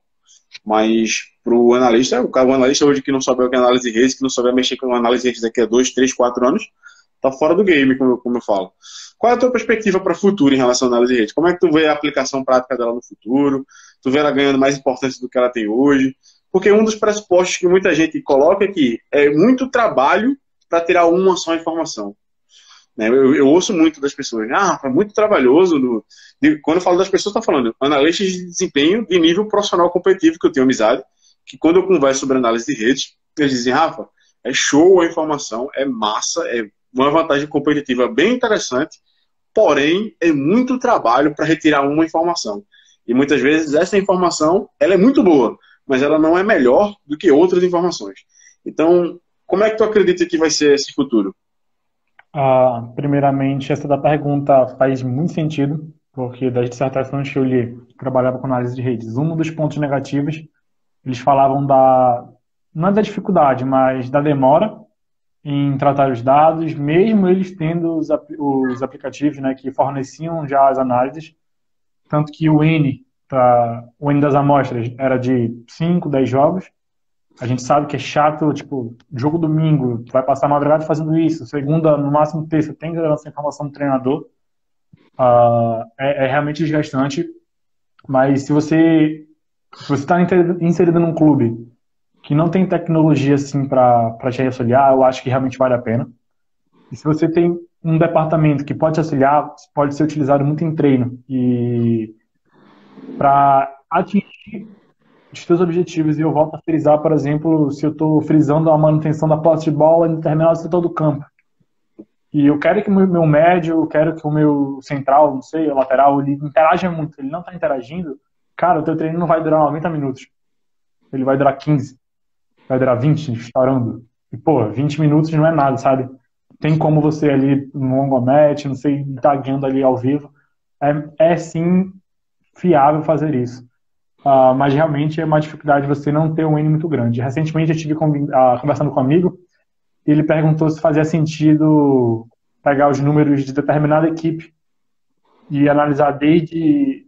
[SPEAKER 1] mas para o analista hoje que não souber o que é análise de redes, que não souber mexer com análise de redes daqui a 2, 3, 4 anos, está fora do game, como eu falo. Qual é a tua perspectiva para o futuro em relação à análise de redes? Como é que tu vê a aplicação prática dela no futuro? Tu vê ela ganhando mais importância do que ela tem hoje? Porque um dos pressupostos que muita gente coloca é que é muito trabalho para tirar uma só informação. Eu ouço muito das pessoas, é muito trabalhoso. Quando eu falo das pessoas, estou falando analistas de desempenho de nível profissional competitivo, que eu tenho amizade, que quando eu converso sobre análise de redes, eles dizem: Rafa, é show a informação, é massa, é uma vantagem competitiva bem interessante, porém é muito trabalho para retirar uma informação. E muitas vezes essa informação ela é muito boa, mas ela não é melhor do que outras informações. Então, como é que tu acredita que vai ser esse futuro?
[SPEAKER 2] Primeiramente, essa da pergunta faz muito sentido, porque das dissertações que eu li, trabalhava com análise de redes, um dos pontos negativos, eles falavam não é da dificuldade, mas da demora em tratar os dados, mesmo eles tendo os aplicativos, né, que forneciam já as análises, tanto que o N das amostras era de 5, 10 jogos. A gente sabe que é chato, tipo, jogo domingo, tu vai passar a madrugada fazendo isso, segunda, no máximo terça, tem que dar essa informação do treinador. É realmente desgastante, mas se você está inserido num clube que não tem tecnologia assim para te auxiliar, eu acho que realmente vale a pena. E se você tem um departamento que pode te auxiliar, pode ser utilizado muito em treino e para atingir os teus objetivos. E eu volto a frisar, por exemplo, se eu estou frisando a manutenção da posse de bola em determinado setor do campo. E eu quero que o meu médio, eu quero que o meu central, não sei, o lateral, ele interaja muito. Ele não está interagindo, cara, o teu treino não vai durar 90 minutos. Ele vai durar 15, vai durar 20, estourando. E, pô, 20 minutos não é nada, sabe? Tem como você ali no longo match, não sei, tagueando ali ao vivo. É sim fiável fazer isso. Mas realmente é uma dificuldade você não ter um N muito grande. Recentemente eu estive conversando com um amigo, e ele perguntou se fazia sentido pegar os números de determinada equipe e analisar desde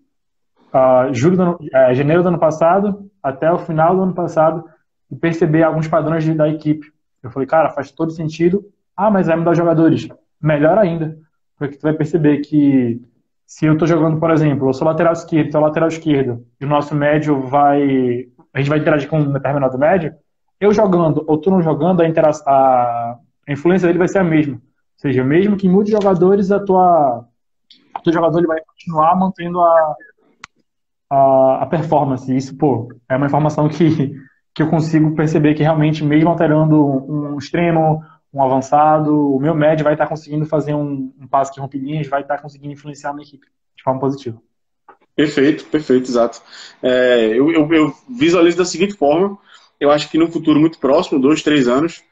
[SPEAKER 2] janeiro do ano passado até o final do ano passado e perceber alguns padrões da equipe. Eu falei, cara, faz todo sentido. Mas vai mudar os jogadores. Melhor ainda, porque tu vai perceber que se eu estou jogando, por exemplo, eu sou lateral esquerdo, tu é lateral esquerdo, e o nosso médio a gente vai interagir com um determinado médio, eu jogando ou tu não jogando, a influência dele vai ser a mesma. Ou seja, mesmo que mude jogadores, o teu jogador ele vai continuar mantendo a performance. Isso, pô, é uma informação que eu consigo perceber que realmente, mesmo alterando um extremo, um avançado, o meu médio vai estar conseguindo fazer um passe que rompe linhas, vai estar conseguindo influenciar a minha equipe de forma positiva.
[SPEAKER 1] Perfeito, perfeito, exato. Eu visualizo da seguinte forma: eu acho que no futuro muito próximo, 2, 3 anos,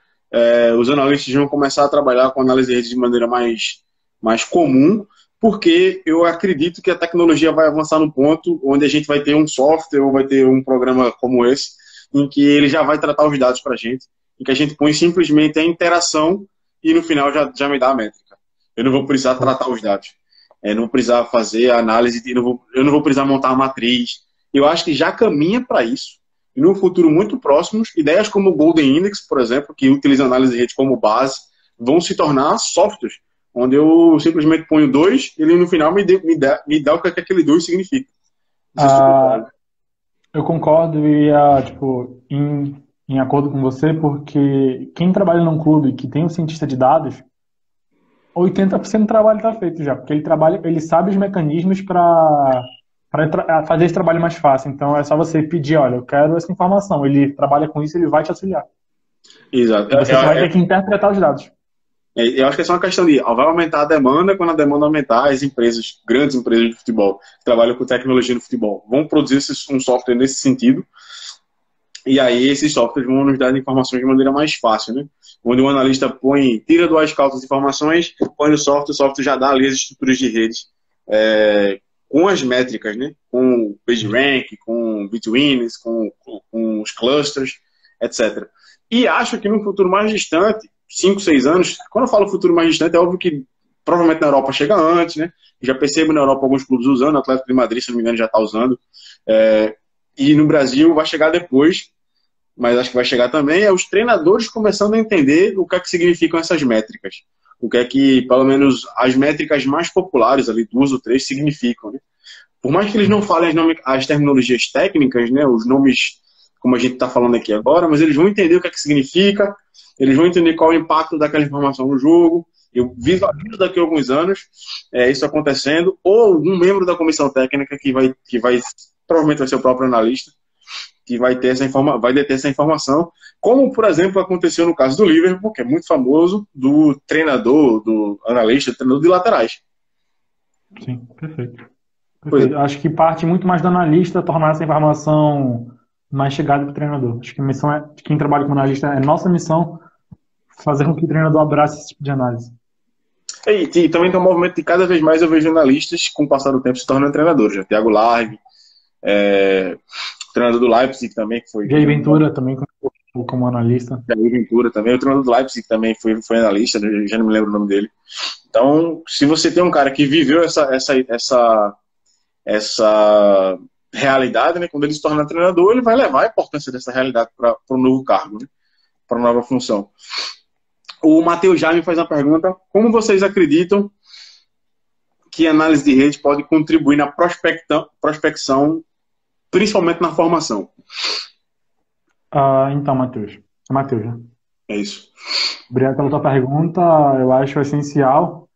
[SPEAKER 1] os analistas vão começar a trabalhar com análise de rede de maneira mais comum, porque eu acredito que a tecnologia vai avançar no ponto onde a gente vai ter um software ou vai ter um programa como esse, em que ele já vai tratar os dados para a gente, em que a gente põe simplesmente a interação e no final já me dá a métrica. Eu não vou precisar tratar os dados. Eu não vou precisar fazer a análise, eu não vou precisar montar a matriz. Eu acho que já caminha para isso. E no futuro muito próximo, ideias como o Golden Index, por exemplo, que utiliza análise de rede como base, vão se tornar softwares, onde eu simplesmente ponho 2, ele no final me dá o que aquele 2 significa.
[SPEAKER 2] Eu concordo tipo, em acordo com você, porque quem trabalha num clube que tem um cientista de dados, 80% do trabalho está feito já, porque ele sabe os mecanismos para fazer esse trabalho mais fácil. Então é só você pedir, olha, eu quero essa informação. Ele trabalha com isso, ele vai te auxiliar.
[SPEAKER 1] Exato.
[SPEAKER 2] Você vai ter que interpretar os dados.
[SPEAKER 1] Eu acho que é só uma questão de, vai aumentar a demanda, quando a demanda aumentar, as empresas, grandes empresas de futebol, que trabalham com tecnologia no futebol, vão produzir um software nesse sentido, e aí esses softwares vão nos dar informações de maneira mais fácil, né? Onde o analista tira do iScout as informações, põe no software, o software já dá ali as estruturas de redes, com as métricas, né? Com o PageRank, com o Bitwins, com os clusters, etc. E acho que no futuro mais distante, 5, 6 anos, quando eu falo futuro mais distante, é óbvio que provavelmente na Europa chega antes, né? Já percebo na Europa alguns clubes usando, o Atlético de Madrid, se não me engano, já está usando. E no Brasil vai chegar depois, mas acho que vai chegar também, os treinadores começando a entender o que é que significam essas métricas. O que é que, pelo menos, as métricas mais populares, ali, 2 ou 3, significam, né? Por mais que eles não falem as terminologias técnicas, né? Os nomes, como a gente está falando aqui agora, mas eles vão entender o que é que significa, eles vão entender qual é o impacto daquela informação no jogo. Eu visualizo daqui a alguns anos isso acontecendo, ou algum membro da comissão técnica que vai provavelmente vai ser o próprio analista, que vai deter essa informação, como, por exemplo, aconteceu no caso do Liverpool, que é muito famoso, do treinador, do analista, treinador de laterais.
[SPEAKER 2] Sim, perfeito. Acho que parte muito mais do analista tornar essa informação mais chegada para o treinador. Acho que a missão de quem trabalha como analista, é nossa missão fazer com que o treinador abrace esse tipo de análise.
[SPEAKER 1] E também tem um movimento de cada vez mais eu vejo analistas, com o passar do tempo, se tornando treinadores. Já Thiago Largue, o treinador do Leipzig também, que foi...
[SPEAKER 2] Jair Ventura também. ou como analista.
[SPEAKER 1] Jair Ventura também, o treinador do Leipzig também foi analista, né? Já não me lembro o nome dele. Então, se você tem um cara que viveu essa realidade, né, quando ele se torna treinador, ele vai levar a importância dessa realidade para o novo cargo, né, para a nova função. O Matheus Jaime faz uma pergunta: como vocês acreditam que a análise de rede pode contribuir na prospecção, principalmente na formação?
[SPEAKER 2] Então, Matheus. Matheus, né?
[SPEAKER 1] É isso.
[SPEAKER 2] Obrigado pela tua pergunta. Eu acho essencial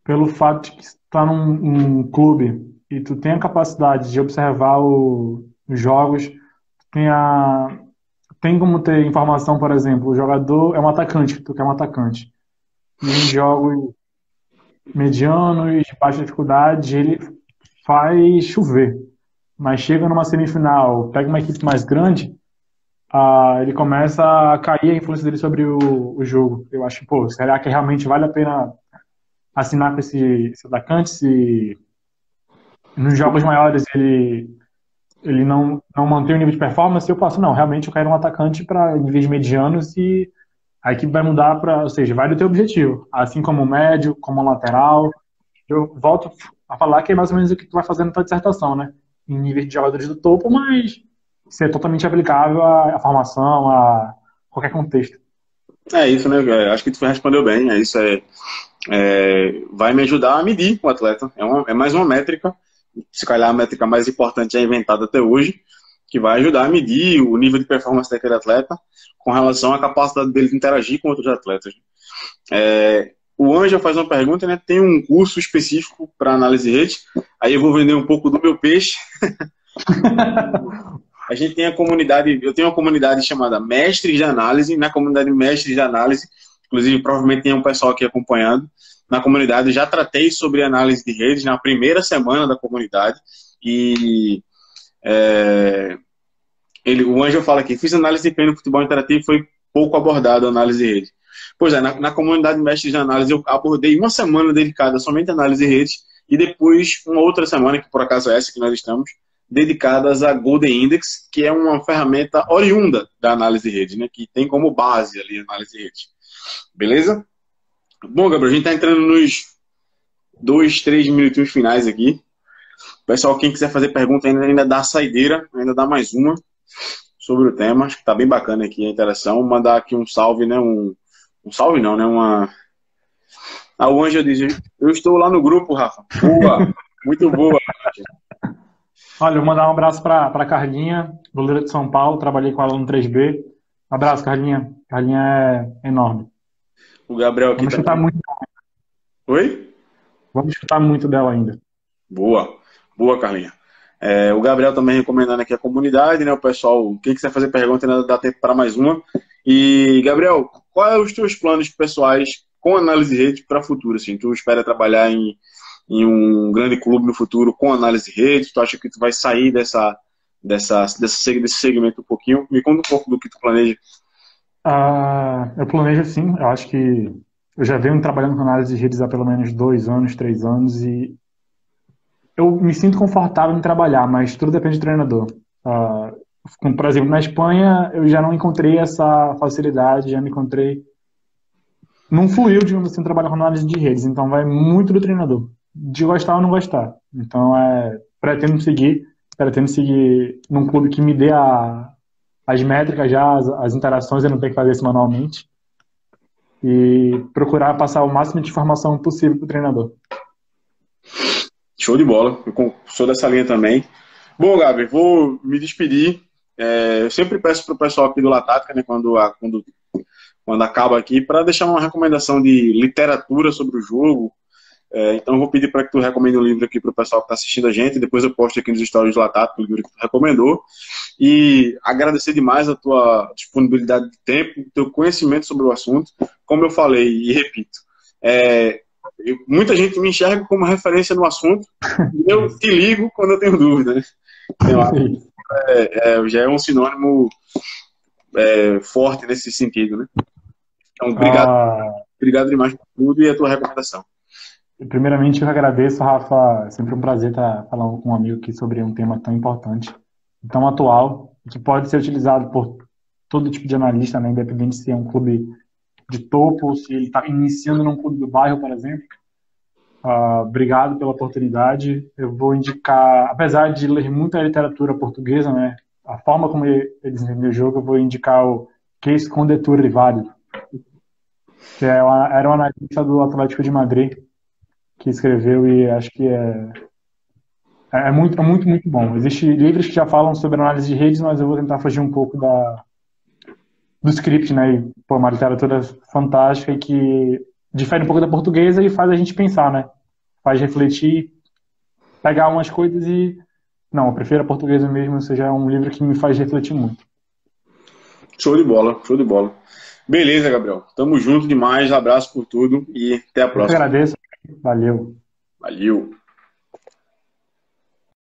[SPEAKER 2] pelo fato de que tu está num clube e tu tem a capacidade de observar os jogos, tem, tem como ter informação, por exemplo, o jogador é um atacante, tu quer um atacante. E em jogos medianos, de baixa dificuldade, ele faz chover. Mas chega numa semifinal, pega uma equipe mais grande, ele começa a cair a influência dele sobre o jogo. Eu acho que, pô, será que realmente vale a pena assinar com esse atacante? Se nos jogos maiores ele não mantém o nível de performance, eu passo, não, realmente eu quero um atacante para níveis medianos e a equipe vai mudar para, ou seja, vai do teu objetivo, assim como o médio, como o lateral. Eu volto a falar que é mais ou menos o que tu vai fazendo na tua dissertação, né? Em níveis de jogadores do topo, mas isso é totalmente aplicável à formação, a qualquer contexto.
[SPEAKER 1] É isso, né? Acho que tu respondeu bem. É isso. Vai me ajudar a medir o atleta. É mais uma métrica. Se calhar a métrica mais importante já inventada até hoje, que vai ajudar a medir o nível de performance daquele atleta com relação à capacidade dele de interagir com outros atletas. O Ângelo faz uma pergunta, né? Tem um curso específico para análise de rede? Aí eu vou vender um pouco do meu peixe. A gente tem eu tenho uma comunidade chamada Mestres de Análise. Na comunidade Mestres de Análise, inclusive provavelmente tem um pessoal aqui acompanhando. Na comunidade eu já tratei sobre análise de redes na primeira semana da comunidade. E o Ângelo fala aqui: fiz análise de desempenho no futebol interativo e foi pouco abordado a análise de rede. Pois é, na comunidade Mestres de Análise eu abordei uma semana dedicada somente à análise de redes e depois uma outra semana, que por acaso é essa que nós estamos, dedicadas a Golden Index, que é uma ferramenta oriunda da análise de rede, né, que tem como base ali a análise de rede. Beleza? Bom, Gabriel, a gente está entrando nos 2, 3 minutinhos finais aqui. Pessoal, quem quiser fazer pergunta ainda dá saideira, ainda dá mais uma sobre o tema. Acho que está bem bacana aqui a interação. Vou mandar aqui um salve, né? Um salve não, né? O Ângelo diz: eu estou lá no grupo, Rafa. Boa, muito boa.
[SPEAKER 2] Olha, eu vou mandar um abraço para a Carlinha, goleira de São Paulo, trabalhei com ela no 3B. Um abraço, Carlinha. Carlinha é enorme.
[SPEAKER 1] O Gabriel aqui
[SPEAKER 2] Vamos escutar muito.
[SPEAKER 1] Oi?
[SPEAKER 2] Vamos escutar muito dela ainda.
[SPEAKER 1] Boa, Carlinha. O Gabriel também recomendando aqui a comunidade, né? O pessoal, quem quiser fazer pergunta, ainda dá tempo para mais uma. E, Gabriel, quais são os teus planos pessoais com análise de rede para o futuro? Assim, tu espera trabalhar em um grande clube no futuro com análise de rede? Tu acha que tu vai sair desse segmento um pouquinho? Me conta um pouco do que tu planeja.
[SPEAKER 2] Eu planejo sim. Eu acho que eu já venho trabalhando com análise de redes há pelo menos 2 anos, 3 anos e eu me sinto confortável em trabalhar, mas tudo depende do treinador. Por exemplo, na Espanha, eu já não encontrei essa facilidade, já me encontrei. Não fluiu, digamos assim, trabalhar com análise de redes, então vai muito do treinador, de gostar ou não gostar. Então, pretendo seguir num clube que me dê as métricas já, as interações, eu não tenho que fazer isso manualmente, e procurar passar o máximo de informação possível para o treinador.
[SPEAKER 1] Show de bola, eu sou dessa linha também. Bom, Gabi, vou me despedir. Eu sempre peço para o pessoal aqui do Latática, né, quando acaba aqui, para deixar uma recomendação de literatura sobre o jogo. Então eu vou pedir para que tu recomende um livro aqui para o pessoal que está assistindo a gente, depois eu posto aqui nos stories do Latática o livro que tu recomendou. E agradecer demais a tua disponibilidade de tempo, o teu conhecimento sobre o assunto. Como eu falei e repito, muita gente me enxerga como referência no assunto e eu te ligo quando eu tenho dúvida, né? Então, já é um sinônimo forte nesse sentido, né? Então, obrigado demais por tudo e a tua recomendação.
[SPEAKER 2] Primeiramente, eu agradeço, Rafa. É sempre um prazer estar falando com um amigo aqui sobre um tema tão importante, tão atual, que pode ser utilizado por todo tipo de analista, né? Independente se é um clube de topo ou se ele está iniciando num clube do bairro, por exemplo. Obrigado pela oportunidade. Eu vou indicar, apesar de ler muita literatura portuguesa, né? A forma como eles entendem o jogo, eu vou indicar o Que Esconde Tu Rivalho, que era um analista do Atlético de Madrid que escreveu e acho que é muito, muito, muito bom. Existem livros que já falam sobre análise de redes, mas eu vou tentar fugir um pouco do script, né? E, pô, uma literatura fantástica e que difere um pouco da portuguesa e faz a gente pensar, né? Faz refletir, pegar umas coisas e... Não, eu prefiro a portuguesa mesmo, ou seja, é um livro que me faz refletir muito.
[SPEAKER 1] Show de bola, show de bola. Beleza, Gabriel. Tamo junto demais. Abraço por tudo e até a
[SPEAKER 2] Eu que
[SPEAKER 1] próxima.
[SPEAKER 2] agradeço. Valeu.
[SPEAKER 1] Valeu.